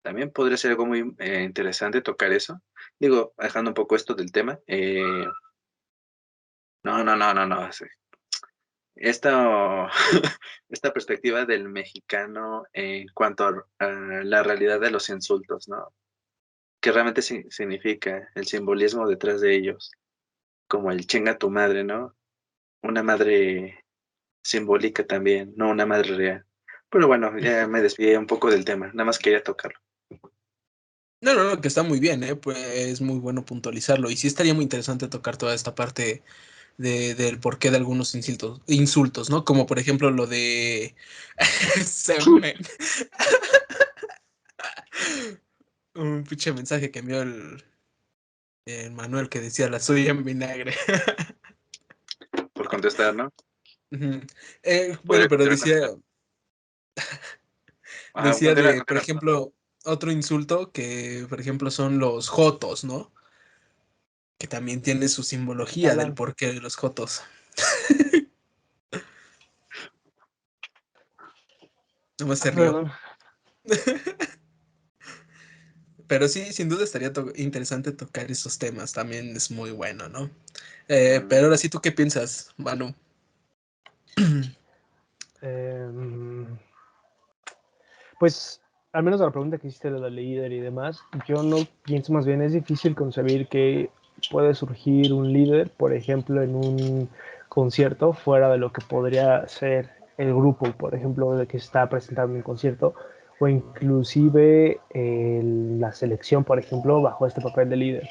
también podría ser algo muy interesante tocar eso. Digo, dejando un poco esto del tema. No. Sí. Esta, esta perspectiva del mexicano en cuanto a la realidad de los insultos, ¿no? ¿Qué realmente significa el simbolismo detrás de ellos? Como el chinga tu madre, ¿no? Una madre simbólica también, no una madre real. Pero bueno, ya me desvié un poco del tema, nada más quería tocarlo. No, no, no, que está muy bien, ¿eh? Pues es muy bueno puntualizarlo. Y sí estaría muy interesante tocar toda esta parte del porqué de algunos insultos, ¿no? Como por ejemplo lo de semen. Un pinche mensaje que envió el Manuel que decía la suya en vinagre. Por contestar, ¿no? Ujú. Podría Bueno, pero continuar con decía, esta. Ajá, decía continúa, de, por continúa. ejemplo, otro insulto que, por ejemplo, son los jotos, ¿no? Que también tiene su simbología del Galán. porqué de los jotos. Nomás se rió. Perdón. Pero sí, sin duda estaría interesante tocar esos temas. También es muy bueno, ¿no? Mm, Pero ahora sí, ¿tú qué piensas, Manu? Em, pues, al menos a la pregunta que hiciste de la líder y demás, yo no pienso, más bien es difícil concebir que puede surgir un líder, por ejemplo, en un concierto fuera de lo que podría ser el grupo, por ejemplo, de que está presentando un concierto, o inclusive la selección, por ejemplo, bajo este papel de líder.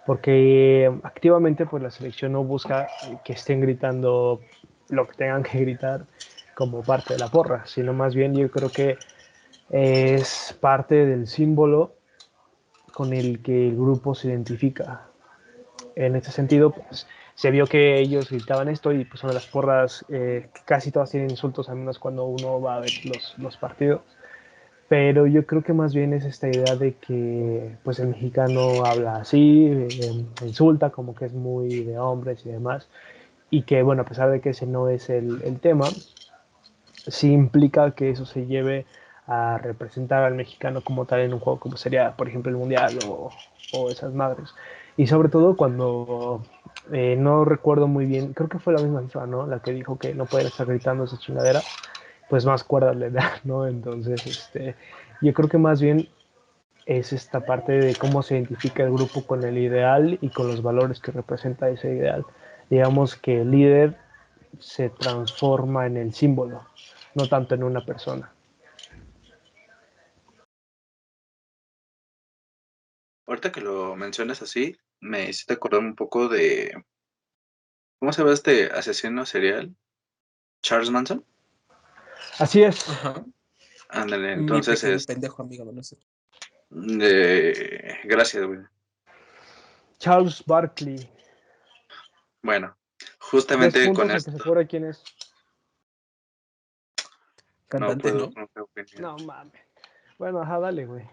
Porque activamente pues la selección no busca que estén gritando lo que tengan que gritar como parte de la porra, sino más bien yo creo que es parte del símbolo con el que el grupo se identifica. En este sentido, pues, se vio que ellos gritaban esto y pues son de las porras, casi todas tienen insultos, al menos cuando uno va a ver los partidos. Pero yo creo que más bien es esta idea de que pues el mexicano habla así, insulta, como que es muy de hombres y demás. Y que bueno, a pesar de que ese no es el tema, sí implica que eso se lleve a representar al mexicano como tal en un juego como sería, por ejemplo, el Mundial o esas madres. Y sobre todo cuando no recuerdo muy bien, creo que fue la misma FIFA, ¿no? La que dijo que no pueden estar gritando esa chingadera, pues más cuerdas le da, ¿no? Entonces, yo creo que más bien es esta parte de cómo se identifica el grupo con el ideal y con los valores que representa ese ideal. Digamos que el líder se transforma en el símbolo, no tanto en una persona. Ahorita que lo mencionas así, me hiciste acordar un poco de, ¿cómo se llama este asesino serial? Charles Manson. Así es. Ajá. Ándale, Mi entonces pequeño es, pendejo amigo, no sé. gracias, güey. Charles Barkley. Bueno, 3 justamente con puntos al que se esto, cobra quién es. no Cantante, puedo, ¿no? no tengo opinión. No mames. Bueno, ajá, dale, güey.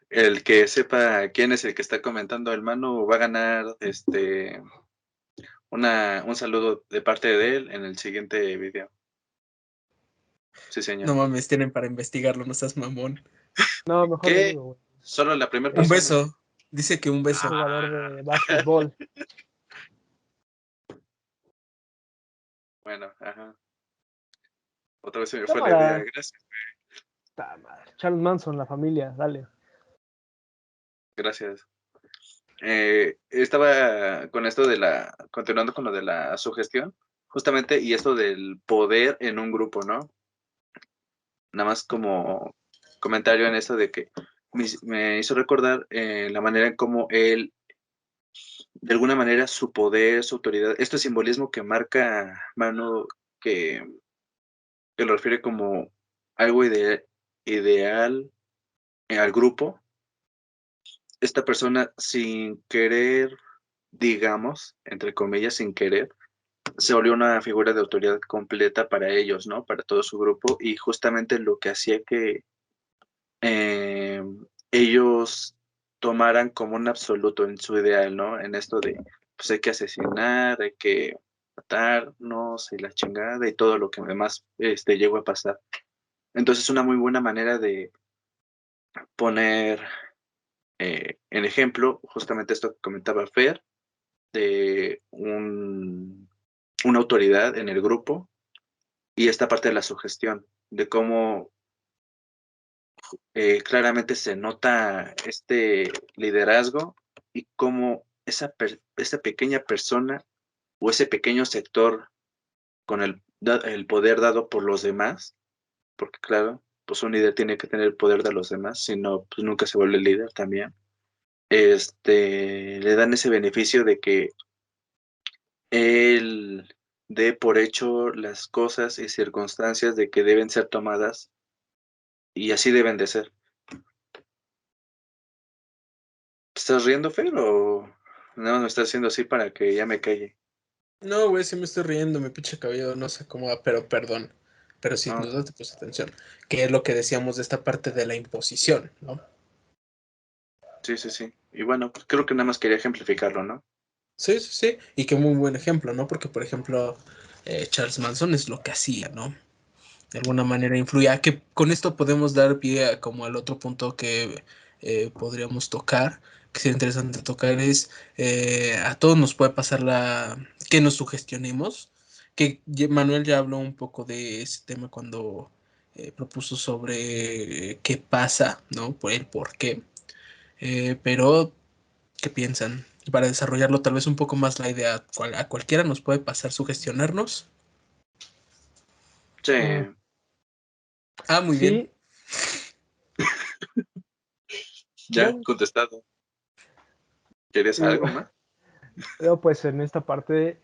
El que sepa quién es el que está comentando el Manu va a ganar un saludo de parte de él en el siguiente video. Sí, señor. No mames, tienen para investigarlo, no seas mamón. No, mejor lo ¿Qué? digo, güey. Solo la primera Un persona. beso. Dice que un beso. Jugador de básquetbol. Bueno, ajá. Otra vez se me fue la idea. Cámara. Gracias, Charles Manson, la familia, dale. gracias. Estaba con esto continuando con lo de la sugestión, justamente, y esto del poder en un grupo, ¿no? Nada más como comentario en esto de que me hizo recordar la manera en cómo él, de alguna manera, su poder, su autoridad, este simbolismo que marca Manu, que, que lo refiere como algo ideal al grupo, esta persona sin querer, digamos, entre comillas, sin querer, se volvió una figura de autoridad completa para ellos, ¿no? Para todo su grupo y justamente lo que hacía que eh, ellos tomaran como un absoluto en su ideal, ¿no? En esto de, pues hay que asesinar, hay que matarnos y la chingada y todo lo que además llegó a pasar. Entonces, una muy buena manera de poner en ejemplo justamente esto que comentaba Fer, de una autoridad en el grupo y esta parte de la sugestión, de cómo claramente se nota este liderazgo y cómo esa pequeña persona o ese pequeño sector con el poder dado por los demás, porque claro, pues un líder tiene que tener el poder de los demás, si no, pues nunca se vuelve líder también. Le dan ese beneficio de que él dé por hecho las cosas y circunstancias de que deben ser tomadas y así deben de ser. ¿Te estás riendo, Fer, o no me estás haciendo así para que ya me calle? No, güey, sí me estoy riendo, mi pinche cabello no se acomoda, pero perdón. Pero sin No, duda te puse atención. Que es lo que decíamos de esta parte de la imposición, ¿no? sí, sí, sí. Y bueno, pues creo que nada más quería ejemplificarlo, ¿no? Sí, sí, sí. Y qué muy buen ejemplo, ¿no? Porque, por ejemplo, Charles Manson es lo que hacía, ¿no? De alguna manera influía. Que con esto podemos dar pie a, como al otro punto que podríamos tocar, que sería interesante tocar, es a todos nos puede pasar que nos sugestionemos. Que Manuel ya habló un poco de ese tema cuando propuso sobre qué pasa, ¿no? Por el por qué. Pero ¿qué piensan? Para desarrollarlo tal vez un poco más la idea, a cualquiera nos puede pasar sugestionarnos. Sí, Mm, Ah, muy bien. sí, ya, bueno, contestado. ¿Querías digo, algo más? pues en esta parte,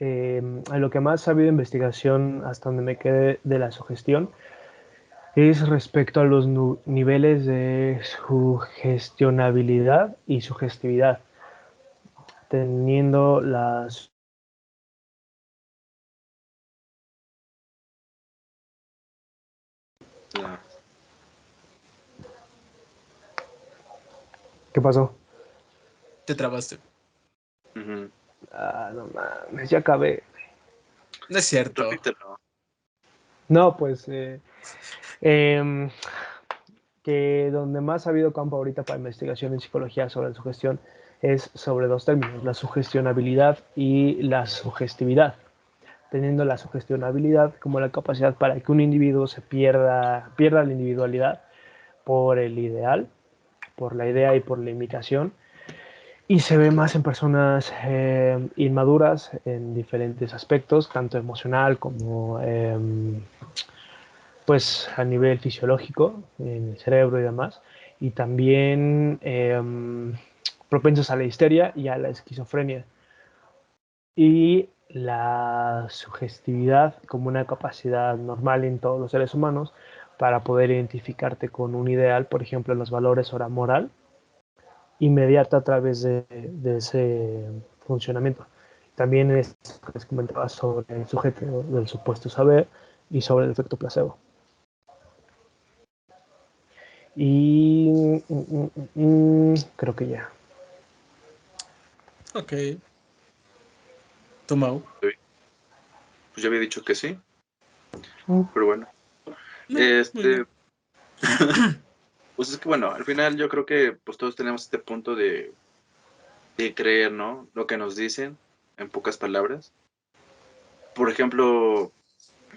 a lo que más ha habido investigación hasta donde me quede de la sugestión es respecto a los niveles de sugestionabilidad y sugestividad, teniendo las... No. ¿Qué pasó? Te trabaste. Ujú. Ah, no mames, ya acabé. No es cierto. Repítelo. No, pues em, que donde más ha habido campo ahorita para investigación en psicología sobre la sugestión es sobre dos términos, la sugestionabilidad y la sugestividad, teniendo la sugestionabilidad como la capacidad para que un individuo pierda la individualidad por el ideal, por la idea y por la imitación, y se ve más en personas inmaduras en diferentes aspectos, tanto emocional como pues a nivel fisiológico, en el cerebro y demás, y también propensos a la histeria y a la esquizofrenia. Y la sugestividad como una capacidad normal en todos los seres humanos para poder identificarte con un ideal, por ejemplo, los valores o la moral, inmediata a través de ese funcionamiento. También es que les comentaba sobre el sujeto del supuesto saber y sobre el efecto placebo. Y creo que ya. Ok. Tomau. Pues ya había dicho que sí, Mm. pero bueno. No, muy bien. Pues es que bueno, al final yo creo que pues todos tenemos este punto de creer, ¿no? Lo que nos dicen, en pocas palabras. Por ejemplo,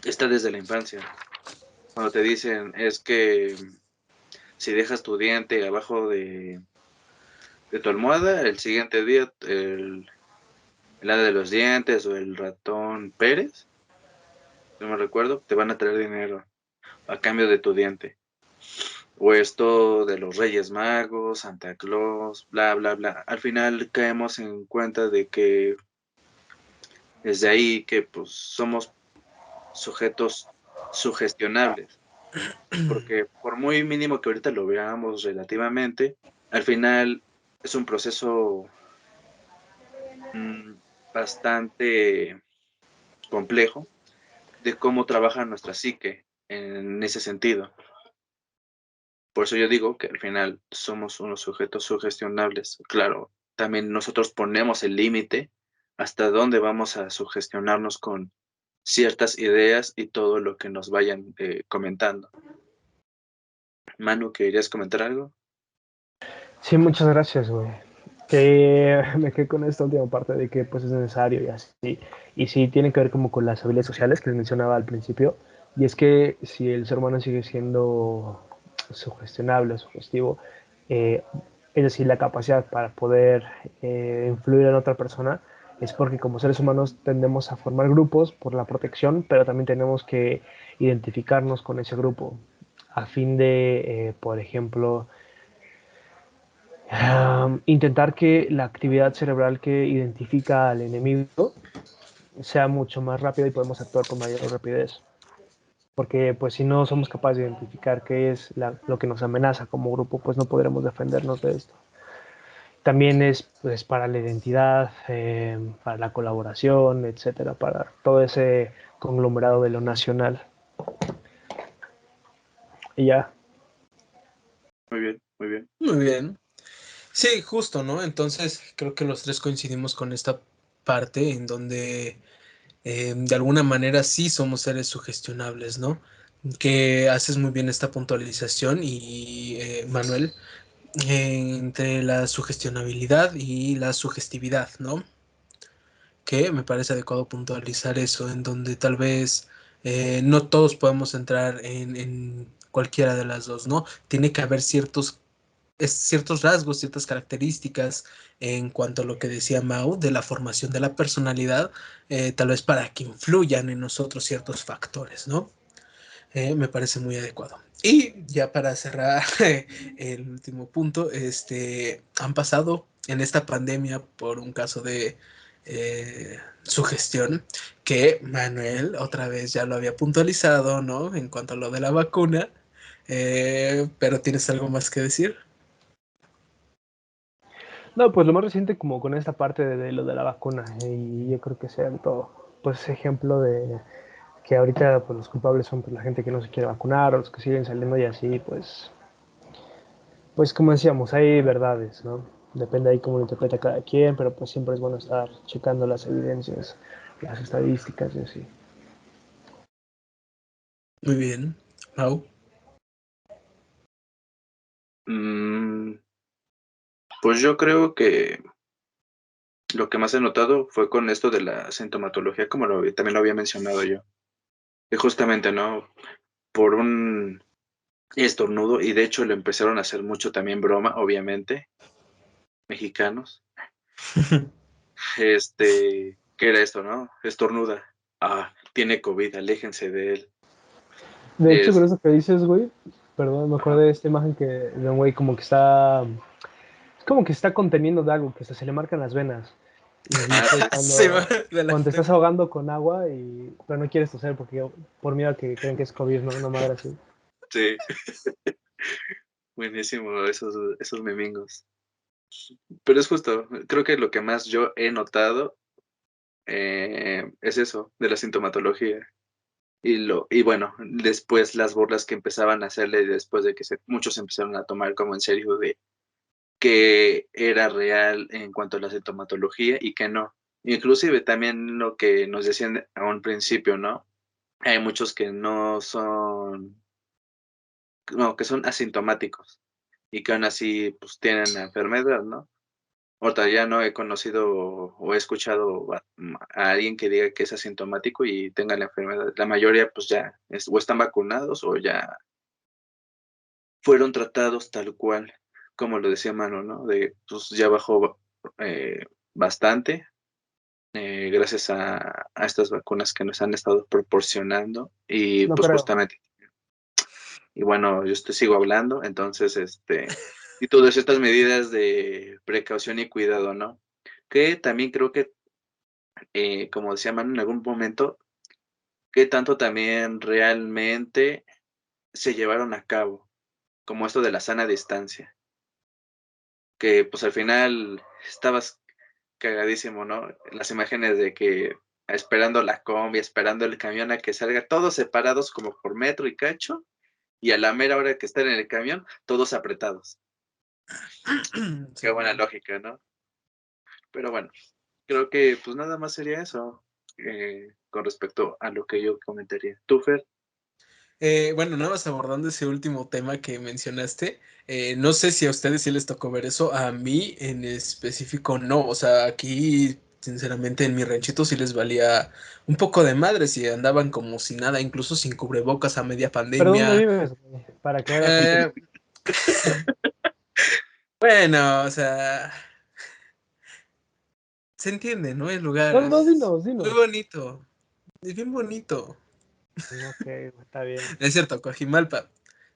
está desde la infancia. Cuando te dicen es que si dejas tu diente abajo de tu almohada, el siguiente día el hada de los dientes o el ratón Pérez, no me recuerdo, te van a traer dinero a cambio de tu diente. O esto de los Reyes Magos, Santa Claus, bla, bla, bla. Al final caemos en cuenta de que desde ahí que pues somos sujetos sugestionables, porque por muy mínimo que ahorita lo veamos relativamente, al final es un proceso bastante complejo de cómo trabaja nuestra psique en ese sentido. Por eso yo digo que al final somos unos sujetos sugestionables. Claro, también nosotros ponemos el límite hasta dónde vamos a sugestionarnos con ciertas ideas y todo lo que nos vayan comentando. Manu, ¿querías comentar algo? Sí, muchas gracias, güey. Que me quedé con esta última parte de que pues es necesario y así. Y sí, tiene que ver como con las habilidades sociales que les mencionaba al principio. Y es que si el ser humano sigue siendo sugestionable, sugestivo, eh, es decir, la capacidad para poder influir en otra persona, es porque como seres humanos tendemos a formar grupos por la protección, pero también tenemos que identificarnos con ese grupo a fin de, por ejemplo, intentar que la actividad cerebral que identifica al enemigo sea mucho más rápida y podemos actuar con mayor rapidez. Porque pues si no somos capaces de identificar qué es lo que nos amenaza como grupo, pues no podremos defendernos de esto. También es pues, para la identidad, para la colaboración, etcétera, para todo ese conglomerado de lo nacional. Y ya. Muy bien, muy bien. Muy bien. Sí, justo, ¿no? Entonces creo que los tres coincidimos con esta parte en donde de alguna manera sí somos seres sugestionables, ¿no? Que haces muy bien esta puntualización y Manuel, entre la sugestionabilidad y la sugestividad, ¿no? Que me parece adecuado puntualizar eso, en donde tal vez no todos podemos entrar en cualquiera de las dos, ¿no? Tiene que haber ciertos rasgos, ciertas características en cuanto a lo que decía Mau de la formación de la personalidad, tal vez para que influyan en nosotros ciertos factores, ¿no? Me parece muy adecuado. Y ya para cerrar el último punto, han pasado en esta pandemia por un caso de sugestión que Manuel otra vez ya lo había puntualizado, ¿no? En cuanto a lo de la vacuna, pero ¿tienes algo más que decir? No, pues lo más reciente como con esta parte de lo de la vacuna y yo creo que sean todo, pues ejemplo de que ahorita pues los culpables son pues, la gente que no se quiere vacunar o los que siguen saliendo y así, pues como decíamos, hay verdades, ¿no? Depende ahí cómo lo interpreta cada quien, pero pues siempre es bueno estar checando las evidencias, las estadísticas y así. Muy bien. Mau. Mm, pues yo creo que lo que más he notado fue con esto de la sintomatología, como también lo había mencionado yo. Que justamente, ¿no? Por un y estornudo, y de hecho lo empezaron a hacer mucho también broma, obviamente, mexicanos. ¿Qué era esto, no? Estornuda. Ah, tiene COVID, aléjense de él. De hecho, con Es, eso que dices, güey, perdón, me ajá. acordé de esta imagen que de un güey como que está, es como que se está conteniendo de algo, que hasta se le marcan las venas. Y Ah, dice sí, Se va de la cuando te estás pena. ahogando con agua y pero no quieres toser porque por miedo a que creen que es COVID, ¿no? Una madre así. sí. Buenísimo, esos memingos. Pero es justo, creo que lo que más yo he notado es eso, de la sintomatología. Y bueno, después las burlas que empezaban a hacerle después de que muchos empezaron a tomar como en serio de que era real en cuanto a la sintomatología y que no. Inclusive también lo que nos decían a un principio, ¿no? Hay muchos que no son, no, que son asintomáticos y que aún así pues tienen la enfermedad, ¿no? Ahorita ya no he conocido o he escuchado a alguien que diga que es asintomático y tenga la enfermedad. La mayoría pues ya o están vacunados o ya fueron tratados tal cual, como lo decía Manu, ¿no? De pues ya bajó bastante gracias a estas vacunas que nos han estado proporcionando y No pues creo. justamente, y bueno, yo te sigo hablando, entonces, y todas estas medidas de precaución y cuidado, ¿no? Que también creo que como decía Manu en algún momento, qué tanto también realmente se llevaron a cabo, como esto de la sana distancia, que pues al final estabas cagadísimo, ¿no? Las imágenes de que esperando la combi, esperando el camión a que salga, todos separados como por metro y cacho, y a la mera hora que están en el camión, todos apretados. Sí, Qué buena bueno. lógica, ¿no? Pero bueno, creo que pues nada más sería eso con respecto a lo que yo comentaría. ¿Tú, Fer? Bueno, nada más abordando ese último tema que mencionaste, no sé si a ustedes sí les tocó ver eso, a mí en específico no, o sea, aquí sinceramente en mi ranchito sí les valía un poco de madre si andaban como si nada, incluso sin cubrebocas a media ¿Pero dónde pandemia. vives, güey? Para que haya contexto. Eh, bueno, o sea, se entiende, ¿no? El lugar No, no, es dinos, muy dinos. bonito, es bien bonito. Ok, está bien. Es cierto, Coajimalpa,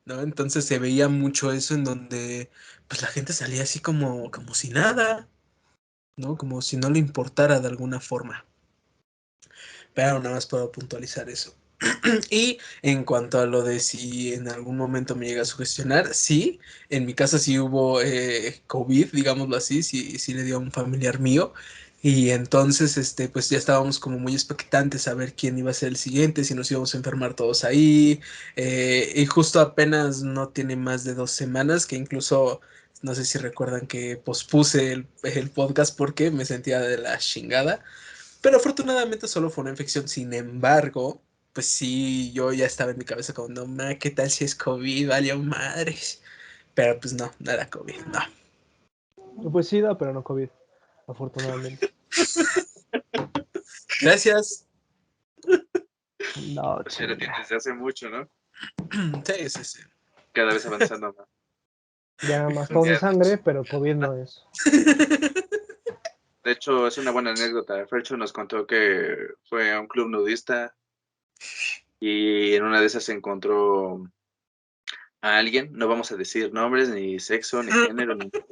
¿no? Entonces se veía mucho eso en donde pues la gente salía así como si nada, ¿no? Como si no le importara de alguna forma. Pero nada más puedo puntualizar eso. Y en cuanto a lo de si en algún momento me llega a sugestionar, sí, en mi casa sí hubo COVID, digámoslo así, sí, sí le dio a un familiar mío. Y entonces, pues ya estábamos como muy expectantes a ver quién iba a ser el siguiente, si nos íbamos a enfermar todos ahí. Y justo apenas no tiene más de 2 semanas, que incluso, no sé si recuerdan que pospuse el podcast porque me sentía de la chingada. Pero afortunadamente solo fue una infección. Sin embargo, pues sí, yo ya estaba en mi cabeza como, no, ma, ¿qué tal si es COVID? Valió madres. Pero pues no, no era COVID, no. Pues sí, da, pero no COVID, afortunadamente. Gracias. No, Pues ya la chinga. tienes desde hace mucho, ¿no? Sí, sí, sí. Cada vez avanzando más. Ya nada más Pues todos de ya, de sangre, hecho. pero COVID no es. De hecho, es una buena anécdota. Fercho nos contó que fue a un club nudista y en una de esas se encontró a alguien, no vamos a decir nombres, ni sexo, ni género, ni nada.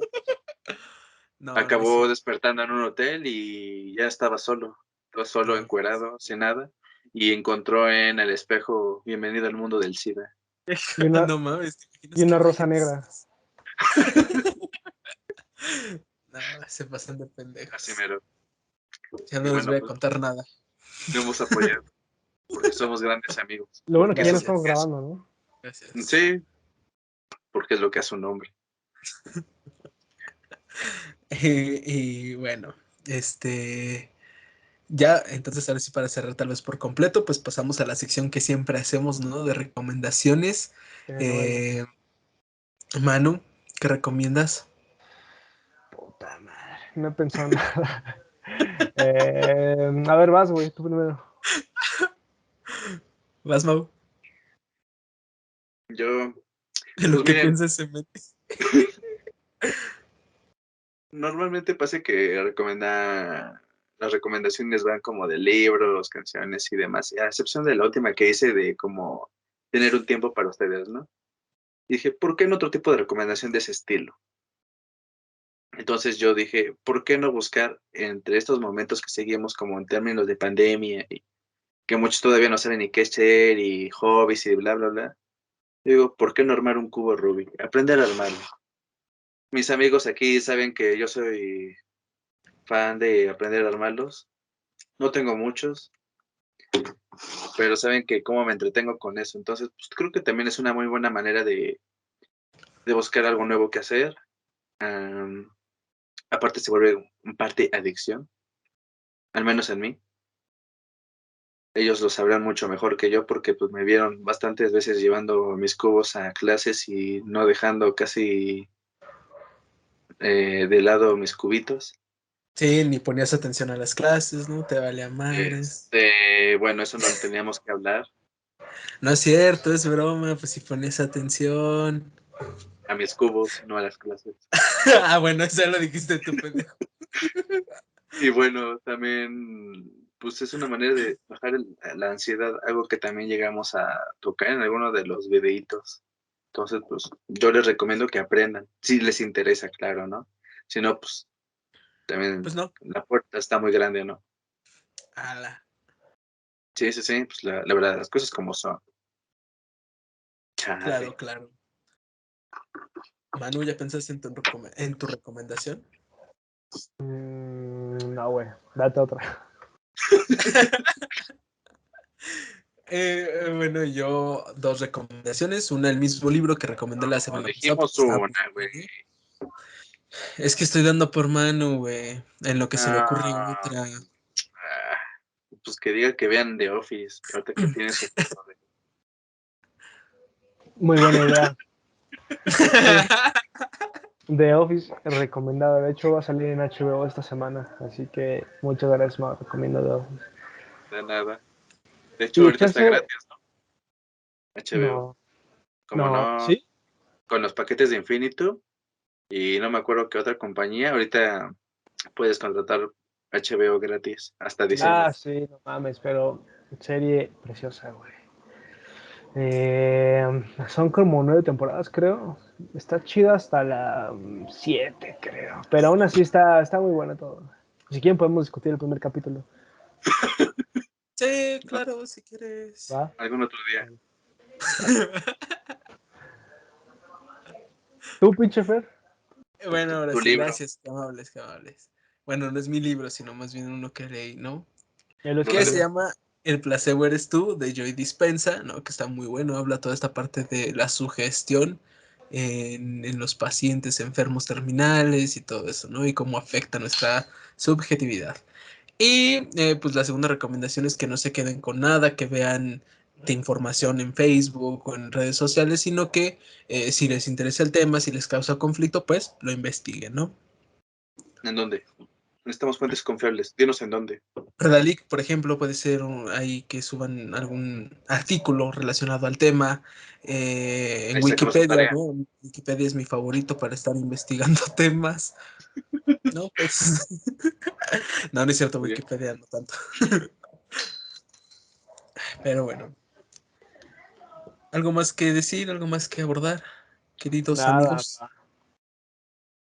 No, no es Acabó cierto. despertando en un hotel y ya estaba solo, No. encuerado, sin nada, y encontró en el espejo, bienvenido al mundo del SIDA. Y una, No mames, ¿te y imaginas que una rosa imagines? negra. No, se pasan de Así pendejos. mero. Ya Y no les bueno, voy a pues contar nada. lo hemos apoyado, porque somos grandes amigos. Lo bueno que ya no estamos Gracias. grabando, ¿no? Gracias. Sí, porque es lo que hace un hombre. Y bueno, ya, entonces ahora sí para cerrar tal vez por completo, pues pasamos a la sección que siempre hacemos, ¿no? De recomendaciones. Telenovelas. Eh, Manu, ¿qué recomiendas? Puta madre. No he pensado nada. A ver, vas, güey, tú primero. ¿Vas, Mau? Yo En lo Pues que miren, piensa se mete. normalmente pasa que las recomendaciones van como de libros, canciones y demás, a excepción de la última que hice de como tener un tiempo para ustedes, ¿no? Y dije, ¿por qué no otro tipo de recomendación de ese estilo? Entonces yo dije, ¿por qué no buscar entre estos momentos que seguimos como en términos de pandemia y que muchos todavía no saben ni qué es hacer y hobbies y bla, bla, bla? Digo, ¿por qué no armar un cubo Rubik? Aprender a armarlo. Mis amigos aquí saben que yo soy fan de aprender a armarlos. No tengo muchos, pero saben que cómo me entretengo con eso. Entonces, pues, creo que también es una muy buena manera de buscar algo nuevo que hacer. Am, aparte se vuelve un parte adicción, al menos en mí. Ellos lo sabrán mucho mejor que yo porque pues me vieron bastantes veces llevando mis cubos a clases y no dejando casi de lado mis cubitos. Sí, ni ponías atención a las clases, ¿no? Te valía madres. Bueno, eso no lo teníamos que hablar. No es cierto, es broma, pues si ponías atención. A mis cubos, no a las clases. Ah, bueno, eso ya lo dijiste tú, pendejo. Y bueno, también, pues es una manera de bajar la ansiedad, algo que también llegamos a tocar en alguno de los videitos. Entonces, pues yo les recomiendo que aprendan, si les interesa, claro, ¿no? Si no, pues también Pues no. la puerta está muy grande, ¿no? Ala. Sí, sí, sí, pues la verdad, las cosas como son. Claro, Chale. claro. Manu, ¿ya pensaste en tu recomendación? No, güey, date otra. Bueno, yo dos recomendaciones. Una, el mismo libro que recomendé la No, semana pasada porque dijimos estaba muy una, güey. bueno. Es que estoy dando por Manu, güey. En lo que se le ocurre Ah, otra. ah, pues que diga que vean The Office, ahorita que tiene su punto de... Muy buena idea. Sí, The Office, recomendado. De hecho, va a salir en HBO esta semana. Así que muchas gracias, Mau. Recomiendo The Office. De nada. De hecho, Y ahorita está echarse. gratis, ¿no? HBO. No, Como no, no, ¿sí? con los paquetes de Infinitum y no me acuerdo qué otra compañía, ahorita puedes contratar HBO gratis hasta diciembre. Ah, sí, no mames, pero serie preciosa, güey. Son como 9 temporadas, creo. Está chida hasta la 7, creo. Pero aún así está muy bueno todo. Si quieren podemos discutir el primer capítulo. Sí, ¿No? claro, si quieres. ¿Va? Algún otro día. ¿Tú, pinche Fer? Bueno, ahora Tu sí, libro, gracias, qué amables, qué amables. Bueno, no es mi libro, sino más bien uno que leí, ¿no? ¿Ya lo lo Que se escribió? llama El placebo eres tú, de Joy Dispensa, ¿no? Que está muy bueno, habla toda esta parte de la sugestión en los pacientes enfermos terminales y todo eso, ¿no? Y cómo afecta nuestra subjetividad. Y pues la segunda recomendación es que no se queden con nada, que vean de información en Facebook o en redes sociales, sino que si les interesa el tema, si les causa conflicto, pues lo investiguen, ¿no? ¿en dónde? Necesitamos fuentes confiables. Dinos en dónde. Redalic, por ejemplo, puede ser ahí que suban algún artículo relacionado al tema. Ahí En sacamos su Wikipedia, tarea. ¿no? Wikipedia es mi favorito para estar investigando temas. No, pues. No, no es cierto, Muy bien. Wikipedia no tanto. Pero bueno. ¿Algo más que decir? ¿Algo más que abordar, queridos Nada, amigos?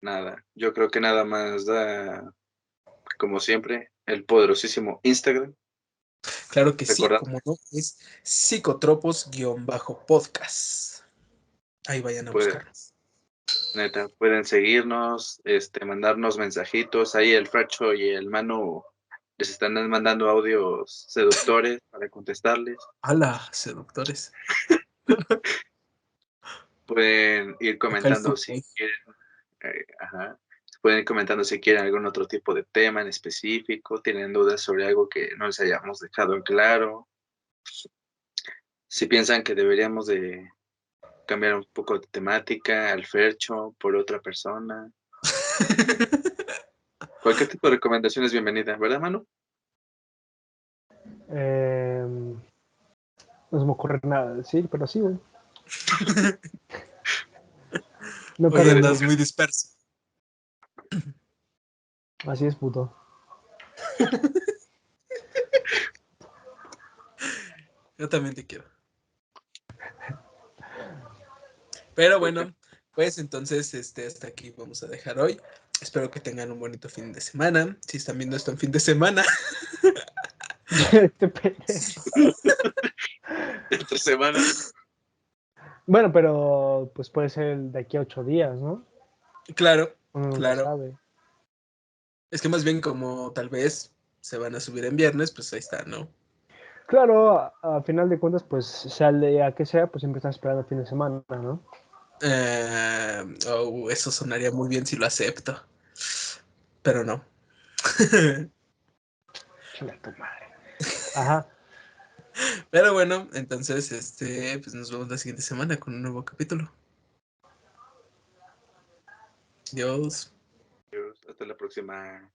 Nada. Yo creo que nada más da, como siempre, el poderosísimo Instagram. Claro que sí, Recordad, como no, es psicotropos-podcast. Ahí vayan a puede, buscarnos. neta, pueden seguirnos, mandarnos mensajitos. Ahí el Fracho y el Manu les están mandando audios seductores para contestarles. ¡Hala, seductores! Pueden ir Acá el comentando si fuckboy. quieren, ajá. Pueden ir comentando si quieren algún otro tipo de tema en específico, tienen dudas sobre algo que no les hayamos dejado en claro. Si piensan que deberíamos de cambiar un poco de temática al Fercho por otra persona. Cualquier tipo de recomendación es bienvenida, ¿verdad, Manu? no se me ocurre nada de decir, pero sí, güey. No Hoy cargo andas mucho. muy disperso. Así es, puto. Yo también te quiero. Pero bueno, pues entonces hasta aquí vamos a dejar hoy. Espero que tengan un bonito fin de semana. Si están viendo esto en fin de semana. Este pendejo. Esta semana. Bueno, pero pues puede ser de aquí a 8 días, ¿no? Claro, Uno nunca claro. sabe. Es que más bien como tal vez se van a subir en viernes, pues ahí está, ¿no? Claro, a final de cuentas, pues sea el día que sea, pues siempre estás esperando el fin de semana, ¿no? Eso sonaría muy bien si lo acepto. Pero no. Chinga tu madre. Ajá. Pero bueno, entonces, pues nos vemos la siguiente semana con un nuevo capítulo. Adiós. Hasta la próxima.